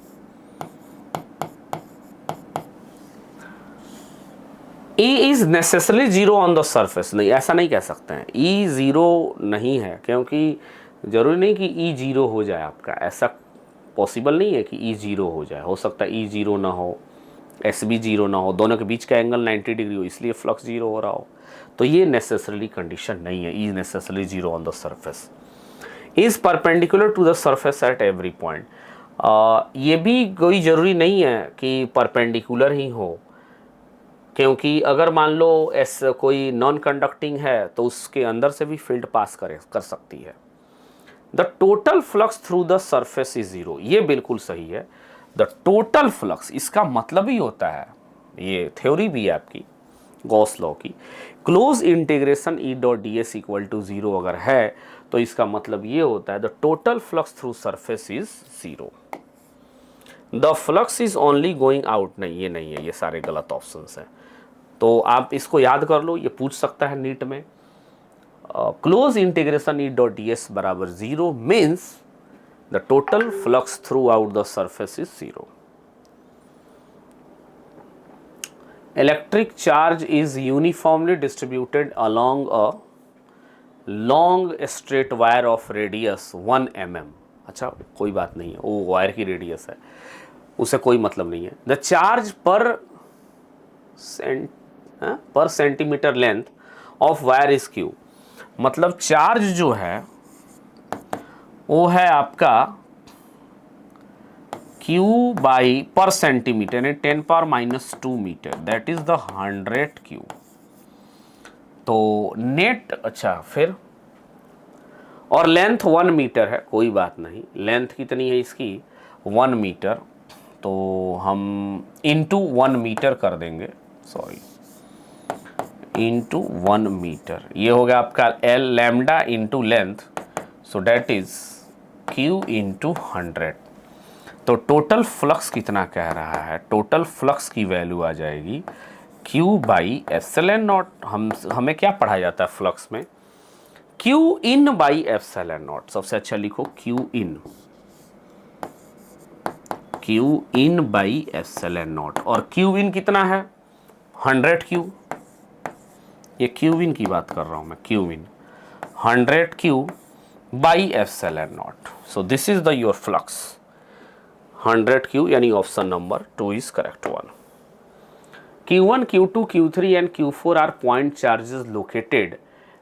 E is necessarily 0 on the surface, नहीं, ऐसा नहीं कह सकते हैं। E 0 नहीं है, क्योंकि जरूरी नहीं कि E 0 हो जाए आपका, ऐसा पॉसिबल नहीं है कि E 0 हो जाए। हो सकता है E 0 ना हो, S भी 0 ना हो, दोनों के बीच का एंगल 90 डिग्री हो, इसलिए फ्लक्स 0 हो रहा हो। तो ये नेसेसरली कंडीशन नहीं है। E necessarily 0 on the surface, is perpendicular to the surface at every point. ये भी कोई ज़रूरी नहीं है कि परपेंडिकुलर ही हो, क्योंकि अगर मान लो एस कोई नॉन कंडक्टिंग है तो उसके अंदर से भी फील्ड पास कर सकती है। The total flux through the surface is 0, ये बिल्कुल सही है। द टोटल फ्लक्स, इसका मतलब ही होता है, ये थ्योरी भी है आपकी गॉस लॉ की, close integration E dot D S equal to 0 अगर है तो इसका मतलब ये होता है the total flux through surface is 0। The flux is only going out, नहीं ये नहीं है, ये सारे गलत ऑप्शंस हैं। तो आप इसको याद कर लो, ये पूछ सकता है नीट में। Close integration E dot D S बराबर 0 means the total flux through out the surface is 0। Electric charge is uniformly distributed along a long straight wire of radius 1 mm। अच्छा, कोई बात नहीं है, वो वायर की रेडियस है, उसे कोई मतलब नहीं है। द चार्ज पर centimetre length of wire is Q, मतलब चार्ज जो है वो है आपका Q बाई पर सेंटीमीटर, यानी 10⁻⁻² metre, that is the 100Q। तो नेट, अच्छा फिर, और लेंथ 1 मीटर है, कोई बात नहीं, लेंथ कितनी है इसकी? 1 मीटर, तो हम इंटू 1 मीटर कर देंगे, सॉरी, इंटू 1 मीटर, ये हो गया आपका L lambda into length, so that is Q into 100। तो टोटल फ्लक्स कितना कह रहा है? टोटल फ्लक्स की वैल्यू आ जाएगी Q बाई एप्सिलॉन नॉट। हमें क्या पढ़ा जाता है फ्लक्स में? Q in by epsilon not. सबसे अच्छा लिखो Q in, Q in by epsilon not, और Q इन कितना है? 100Q। ये क्यू इन की बात कर रहा हूँ मैं, Q in 100 Q by epsilon naught. So this is the your flux 100 Q, यानी option number 2 is correct one. Q1, Q2, Q3 and Q4 are point charges located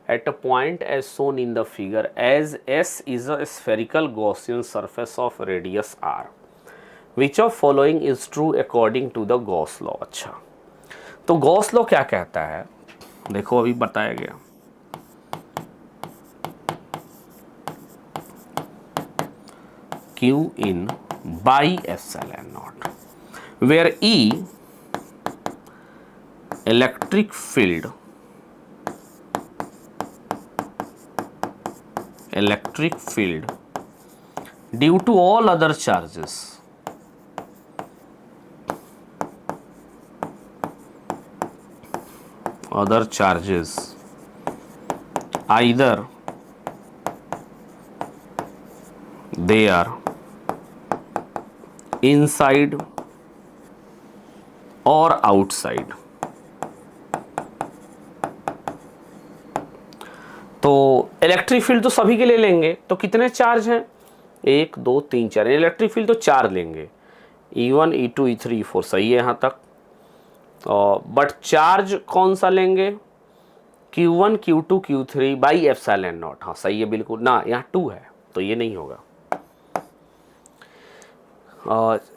at a point as shown in the figure, as S is a spherical Gaussian surface of radius r. Which of following is true according to the Gauss law? अच्छा, तो Gauss law क्या कहता है, देखो अभी बताया गया। Q in by epsilon naught, where E electric field due to all other charges either they are inside or outside। तो इलेक्ट्रिक फील्ड तो सभी के लिए लेंगे, तो कितने चार्ज हैं, 1 2 3 4, इलेक्ट्रिक फील्ड तो 4 लेंगे, E1 E2 E3 E4 सही है यहाँ तक। बट चार्ज कौन सा लेंगे, Q1 Q2 Q3 by epsilon not. हाँ सही है बिल्कुल ना, यहाँ 2 है तो ये नहीं होगा।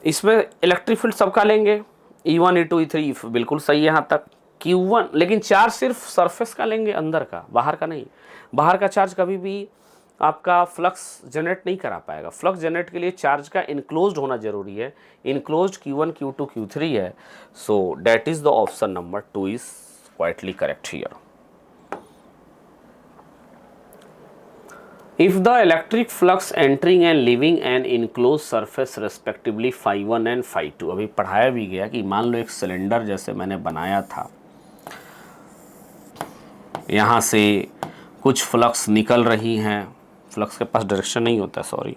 इसमें इलेक्ट्रिक फील्ड सबका लेंगे, E1 E2 E3 बिल्कुल सही है यहाँ तक। Q1 लेकिन चार्ज सिर्फ सरफेस का लेंगे, अंदर का, बाहर का नहीं। बाहर का चार्ज कभी भी आपका फ्लक्स जनरेट नहीं करा पाएगा। फ्लक्स जनरेट के लिए चार्ज का इनक्लोज्ड होना जरूरी है। इनक्लोज्ड Q1 Q2 Q3 है। So that is the option number 2 is quietly correct here. If the electric flux entering and leaving an enclosed surface respectively phi1 and phi2, अभी पढ़ाया भी गया कि मान लो एक सिलेंडर जैसे मैंने बनाया था, यहाँ से कुछ फ्लक्स निकल रही हैं, फ्लक्स के पास डायरेक्शन नहीं होता सॉरी,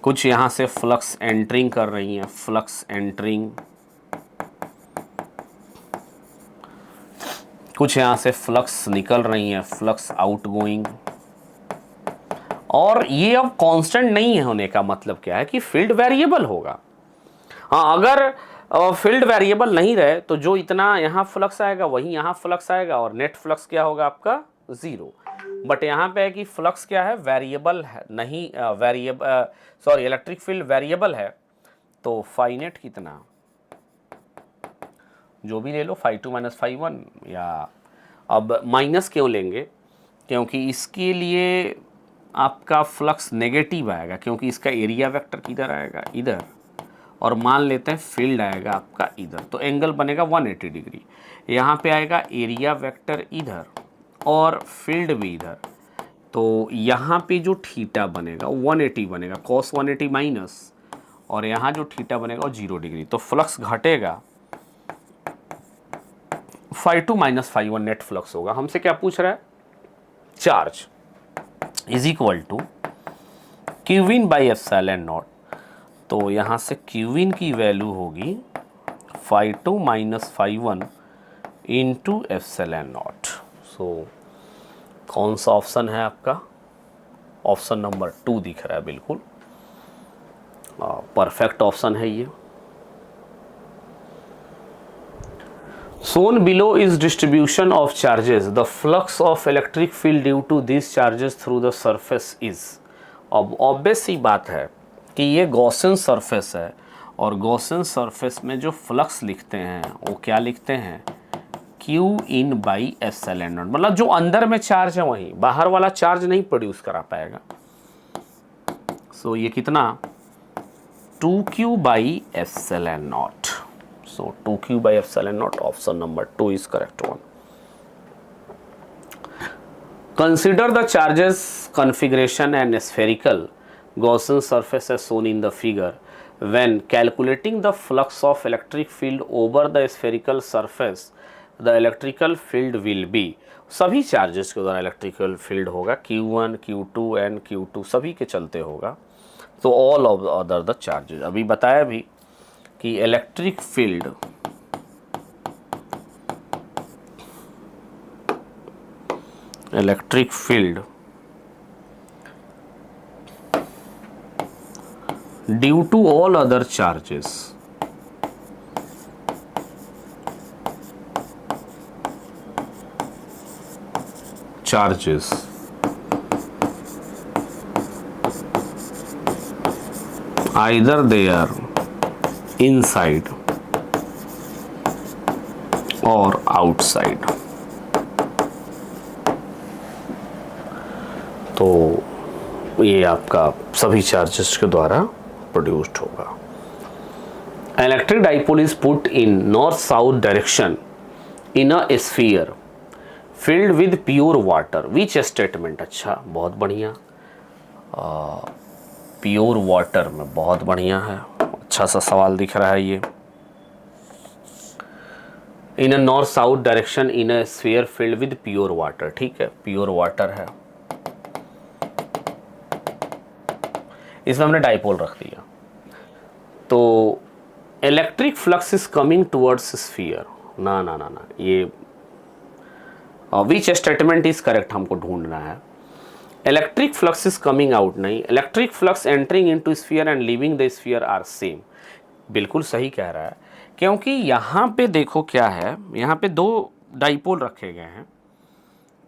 कुछ यहाँ से फ्लक्स एंटरिंग कर रही हैं, फ्लक्स एंटरिंग, कुछ यहाँ से फ्लक्स निकल रही हैं, फ्लक्स आउटगोइंग। और ये अब कांस्टेंट नहीं है होने का मतलब क्या है कि फील्ड वेरिएबल होगा। हाँ, अगर फील्ड वेरिएबल नहीं रहे तो जो इतना यहाँ फ्लक्स आएगा वही यहाँ फ्लक्स आएगा और नेट फ्लक्स क्या होगा आपका 0। बट यहाँ पे है कि फ्लक्स क्या है, वेरिएबल है, नहीं सॉरी इलेक्ट्रिक फील्ड वेरिएबल है। तो फाई नेट कितना, जो भी ले लो phi2 माइनस phi1, या अब माइनस क्यों लेंगे, क्योंकि इसके लिए आपका फ्लक्स नेगेटिव आएगा, क्योंकि इसका एरिया वेक्टर किधर आएगा, इधर, और मान लेते हैं फील्ड आएगा आपका इधर, तो एंगल बनेगा 180 डिग्री। यहाँ पे आएगा एरिया वेक्टर इधर और फील्ड भी इधर, तो यहाँ पे जो थीटा बनेगा 180 बनेगा, cos 180 माइनस, और यहाँ जो थीटा बनेगा वो 0 डिग्री, तो फ्लक्स घटेगा, phi2 minus phi1 net flux होगा। हमसे क्या पूछ रहा है, charge is equal to Q in by epsilon naught. तो यहाँ से क्यूविन की वैल्यू होगी phi2 minus phi1 into epsilon naught. So कौन सा ऑप्शन है आपका, ऑप्शन नंबर 2 दिख रहा है, बिल्कुल परफेक्ट ऑप्शन है ये। Shown below is distribution of charges. The flux of electric field due to these charges through the surface is. अब ऑब्वियस सी बात है कि ये गॉसियन सरफेस है, और गॉसियन सरफेस में जो फ्लक्स लिखते हैं वो क्या लिखते हैं, Q in by epsilon not. मतलब जो अंदर में चार्ज है वही, बाहर वाला चार्ज नहीं प्रोड्यूस करा पाएगा। सो ये कितना, 2Q by epsilon not. So 2Q by epsilon naught, option number 2 is correct one. Consider the charges configuration and spherical Gaussian surface as shown in the figure. When calculating the flux of electric field over the spherical surface, the electrical field will be, सभी charges के द्वारा electrical field होगा Q1 Q2 and Q2 सभी के चलते होगा, तो all of other the charges. अभी बताया भी कि electric field electric field due to all other charges either they are inside or outside। तो ये आपका सभी चार्जेस के द्वारा प्रोड्यूस्ड होगा। Electric dipole is put in north south direction in a sphere filled with pure water which statement. अच्छा, बहुत बढ़िया, प्योर वाटर में बहुत बढ़िया है, अच्छा सा सवाल दिख रहा है ये। In a north south direction in a sphere filled with pure water, ठीक है, प्योर वाटर है, इसमें हमने डाइपोल रख दिया। तो electric flux is coming towards sphere, ना ना ना ना, ये विच स्टेटमेंट इज करेक्ट हमको ढूंढना है। Electric flux is coming out नहीं, electric flux entering into sphere and leaving the sphere are same. बिल्कुल सही कह रहा है, क्योंकि यहाँ पे देखो क्या है, यहाँ पे दो डाइपोल रखे गए हैं,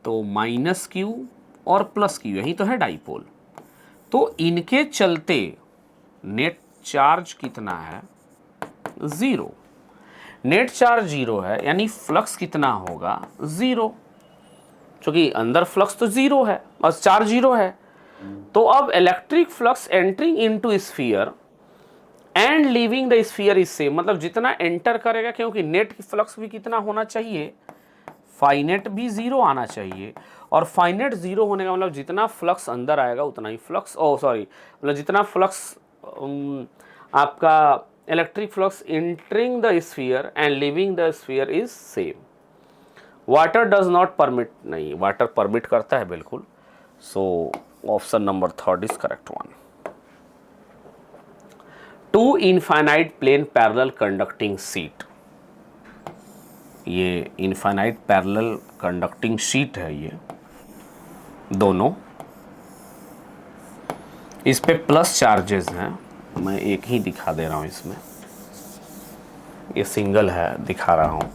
तो माइनस क्यू और प्लस क्यू, यही तो है डाइपोल। तो इनके चलते नेट चार्ज कितना है, ज़ीरो। नेट चार्ज ज़ीरो है, यानी फ्लक्स कितना होगा, ज़ीरो, क्योंकि अंदर फ्लक्स तो ज़ीरो है और चार्ज ज़ीरो है। तो अब electric flux entering into sphere and leaving the sphere is same, मतलब जितना एंटर करेगा, क्योंकि नेट की फ्लक्स भी कितना होना चाहिए, फाइनेट भी ज़ीरो आना चाहिए, और फाइनेट ज़ीरो होने का मतलब जितना फ्लक्स अंदर आएगा उतना ही फ्लक्स, मतलब जितना फ्लक्स आपका electric flux entering the sphere and leaving the sphere is same. Water does not permit, नहीं, वाटर परमिट करता है बिल्कुल। So option number third is correct one. Two infinite plane parallel conducting sheet, ये infinite parallel conducting sheet है, ये दोनों, इस पे प्लस चार्जेस हैं, मैं एक ही दिखा दे रहा हूँ इसमें, ये सिंगल है दिखा रहा हूँ,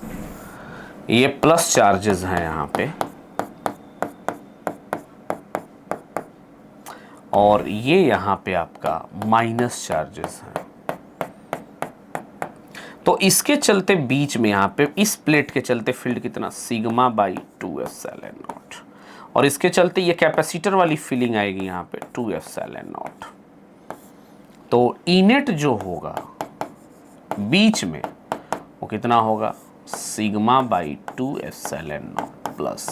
ये प्लस चार्जेस हैं यहाँ पे, और ये यहाँ पे आपका माइनस चार्जेस हैं। तो इसके चलते बीच में यहाँ पे इस प्लेट के चलते फील्ड कितना, सिग्मा बाई 2f(n)0, और इसके चलते ये कैपेसिटर वाली फीलिंग आएगी यहाँ पे 2f(n)0। तो इनेट जो होगा बीच में वो कितना होगा, sigma by 2f(n)0 plus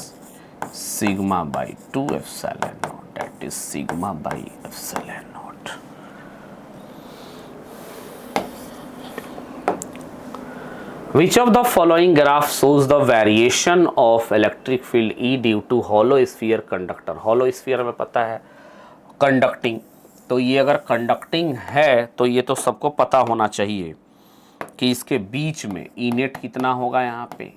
sigma by 2f(n)0, that is sigma by f(n)0। Which of the following graph shows the variation of electric field E due to hollow sphere conductor? hollow sphere में पता है conducting, तो ये अगर conducting है तो ये तो सबको पता होना चाहिए कि इसके बीच में E नेट कितना होगा, यहाँ पे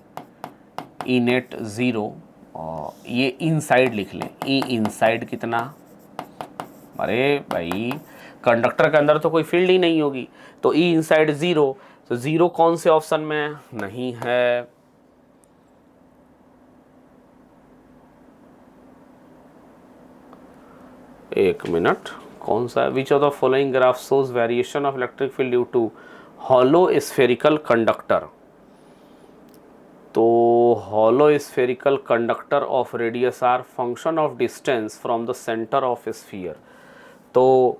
E नेट ज़ीरो, और ये इनसाइड लिख लें, E इनसाइड कितना, अरे भाई कंडक्टर के अंदर तो कोई फील्ड ही नहीं होगी, तो E इनसाइड ज़ीरो, तो ज़ीरो कौन से ऑप्शन में नहीं है, एक मिनट, कौन सा है, which of the following graph shows variation of electric field due to hollow spherical conductor. तो hollow spherical conductor of radius R function of distance from the centre of sphere. तो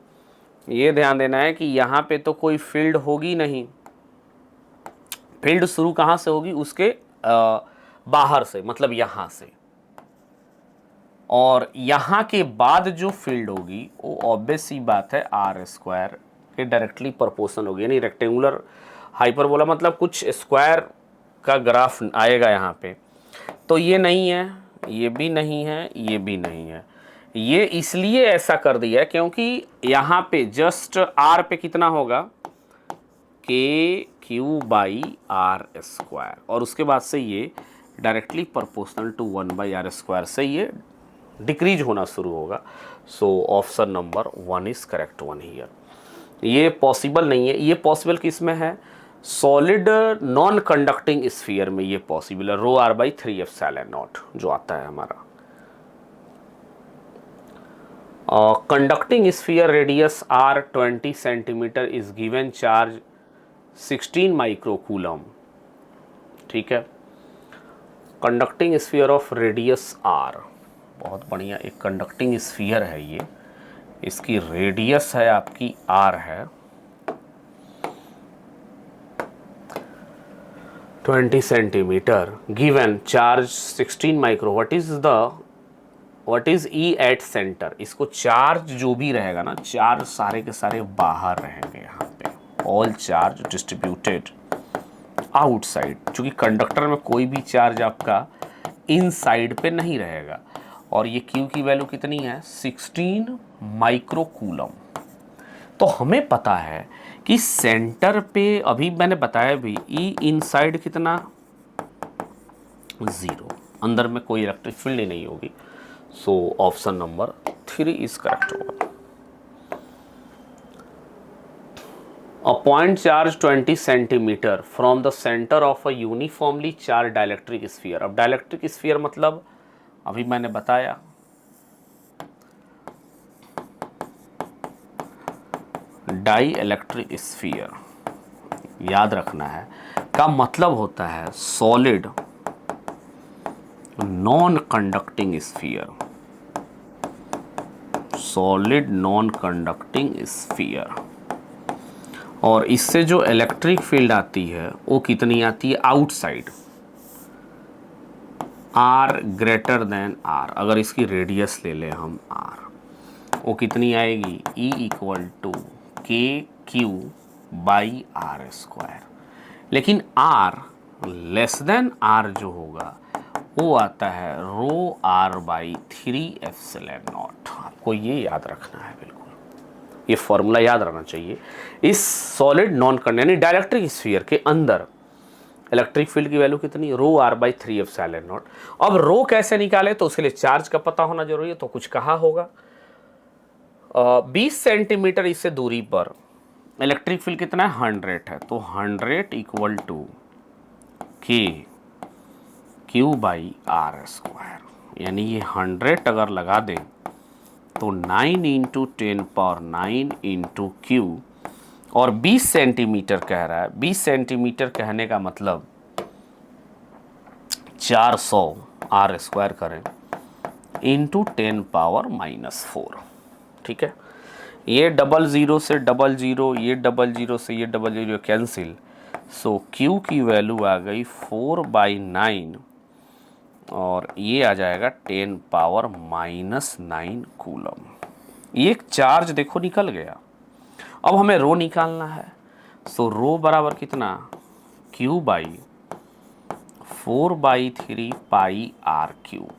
ये ध्यान देना है कि यहाँ पे तो कोई फील्ड होगी नहीं, फील्ड शुरू कहाँ से होगी, उसके बाहर से, मतलब यहाँ से, और यहाँ के बाद जो फील्ड होगी वो ऑब्वियस सी बात है r² के डायरेक्टली प्रोपोर्शनल होगी, यानी रेक्टेंगुलर हाइपरबोला, मतलब कुछ स्क्वायर का ग्राफ आएगा यहाँ पे। तो ये नहीं है, ये भी नहीं है, ये भी नहीं है, ये इसलिए ऐसा कर दिया क्योंकि यहाँ पे जस्ट r पे कितना होगा, KQ/r², और उसके बाद से ये डायरेक्टली प्रोपोर्शनल टू 1/r² से ये डिक्रीज होना शुरू होगा। सो option number 1 is correct one here. ये पॉसिबल नहीं है, ये पॉसिबल किस में है? सॉलिड नॉन कंडक्टिंग स्फीयर में ये पॉसिबल है, ρr/3ε0 जो आता है हमारा। Conducting sphere radius r 20 centimetre is given charge 16 microcoulomb. ठीक है, conducting sphere of radius r, बहुत बढ़िया, एक कंडक्टिंग स्फीयर है ये, इसकी रेडियस है आपकी r है 20 centimetre, given charge 16 micro, what is E at centre. इसको चार्ज जो भी रहेगा ना, चार्ज सारे के सारे बाहर रहेंगे यहाँ पे, ऑल चार्ज डिस्ट्रीब्यूटेड आउटसाइड, क्योंकि कंडक्टर में कोई भी चार्ज आपका इनसाइड पे नहीं रहेगा। और ये Q की वैल्यू कितनी है? 16 माइक्रोकूलम। तो हमें पता है कि सेंटर पे, अभी मैंने बताया भी, E इनसाइड कितना? 0, अंदर में कोई इलेक्ट्रिक फील्ड ही नहीं होगी। सो ऑप्शन नंबर 3 इज करेक्ट होगा। A point charge 20 centimetre from the centre of a uniformly charge dielectric sphere. अब डाइलेक्ट्रिक स्फीयर मतलब अभी मैंने बताया, डाई इलेक्ट्रिक स्फीयर, याद रखना है, का मतलब होता है solid non conducting sphere, solid non conducting sphere. और इससे जो इलेक्ट्रिक फील्ड आती है वो कितनी आती है? Outside, r greater than r। अगर इसकी रेडियस ले लें हम r, वो कितनी आएगी? E equal to KQ/r²। लेकिन r लेस देन r जो होगा वो आता है ρr/3ε0। आपको ये याद रखना है, बिल्कुल ये फॉर्मूला याद रहना चाहिए। इस सॉलिड नॉन कंडक्टिंग यानी डाइलेक्ट्रिक स्फीयर के अंदर इलेक्ट्रिक फील्ड की वैल्यू कितनी? ρr/3ε0। अब रो कैसे निकाले? तो उसके लिए चार्ज का पता होना जरूरी है। तो कुछ कहा होगा 20 सेंटीमीटर इससे दूरी पर इलेक्ट्रिक फील्ड कितना है? 100 है। तो 100 इक्वल टू KQ/r², यानी ये 100 अगर लगा दें तो 9 × 10⁹ × Q, और 20 सेंटीमीटर कह रहा है। 20 सेंटीमीटर कहने का मतलब 400 r² करें इंटू 10⁻⁻4। ठीक है, ये 00 से 00, ये 00 से ये 00 कैंसिल। सो Q की वैल्यू आ गई 4/9 और ये आ जाएगा 10⁻⁹ कूलम। ये एक चार्ज देखो निकल गया। अब हमें रो निकालना है। सो रो बराबर कितना? Q/4/3πr³।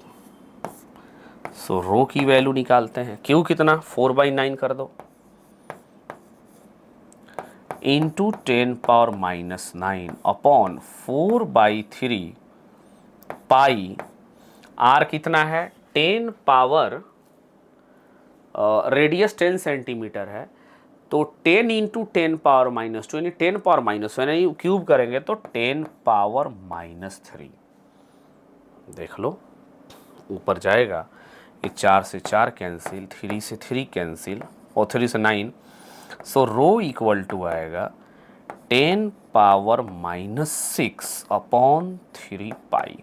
सो रो की वैल्यू निकालते हैं। Q कितना? 4/9 कर दो इंटू 10⁻⁹ अपॉन 4/3 पाई। R कितना है? 10 पावर, रेडियस 10 सेंटीमीटर है, तो 10 × 10⁻⁻2 यानी 10⁻⁻1 यानी क्यूब करेंगे तो 10⁻⁻3। देख लो ऊपर जाएगा, ये 4 से 4 कैंसिल, 3 से 3 कैंसिल और 3 से 9। सो रो इक्वल टू आएगा 10⁻⁻6 अपॉन 3 पाई।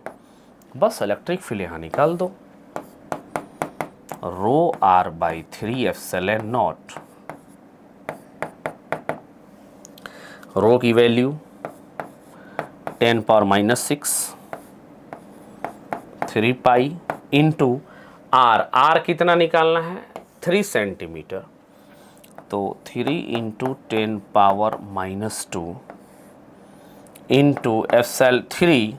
बस इलेक्ट्रिक फील्ड यहाँ निकाल दो, ρr/3ε0। रो की वैल्यू 10⁻⁻6 3 पाई इंटू r कितना निकालना है? 3 सेंटीमीटर, तो 3 × 10⁻⁻2 इंटू ε3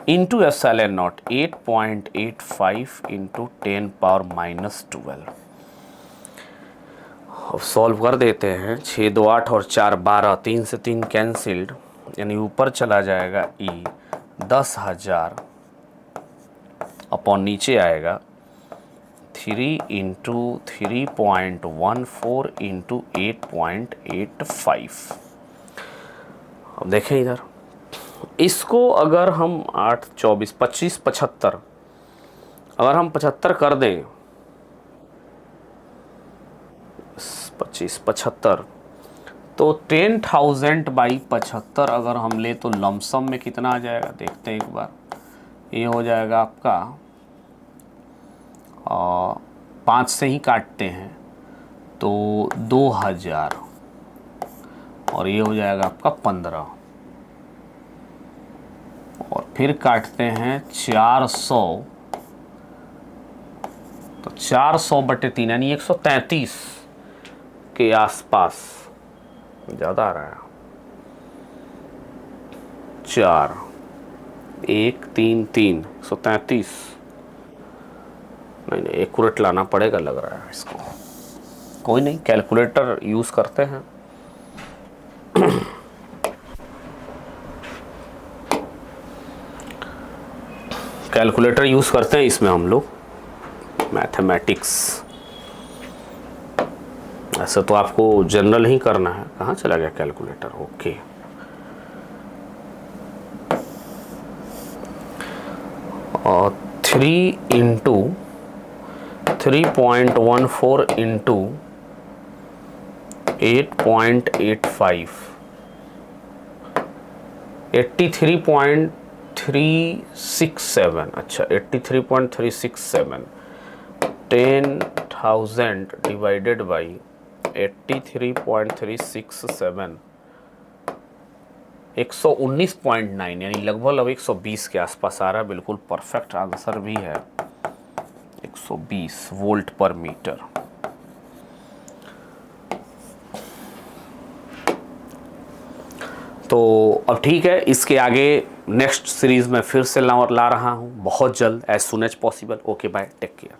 इंटू ε0 8.85 इंटू 10⁻⁻12। अब सॉल्व कर देते हैं। 6 2 8 और 4 12, 3 से 3 कैंसिल्ड, यानी ऊपर चला जाएगा E 10,000 अपॉन नीचे आएगा 3 इंटू 3.14 इंटू 8.85। अब देखें इधर, इसको अगर हम 8, 24, 25, 75, अगर हम 75 कर दें, 25, 75, तो 10,000 बाई 75 अगर हम ले तो लमसम में कितना आ जाएगा, देखते हैं एक बार। ये हो जाएगा आपका 5 से ही काटते हैं तो 2000, और ये हो जाएगा आपका 15, और फिर काटते हैं 400, तो 400 बटे 3 यानी 133 के आसपास, ज़्यादा आ रहा है। 4, 1, 3, 3, 133, नहीं एक्यूरेट लाना पड़ेगा लग रहा है इसको। कोई नहीं, कैलकुलेटर यूज़ करते हैं। कैलकुलेटर यूज़ करते हैं इसमें हम लोग, मैथमेटिक्स। ऐसा तो आपको जनरल ही करना है। कहाँ चला गया कैलकुलेटर? ओके, और 3 इंटू 3.14 इंटू 8.85, 83.367, अच्छा 83.367, 10,000 डिवाइडेड बाई 83.367, 119.9 यानी लगभग 120 के आसपास आ रहा है। बिल्कुल परफेक्ट आंसर भी है, 120 वोल्ट पर मीटर। तो अब ठीक है, इसके आगे नेक्स्ट सीरीज़ में फिर से ला रहा हूँ बहुत जल्द, as soon as possible. Okay bye, take care.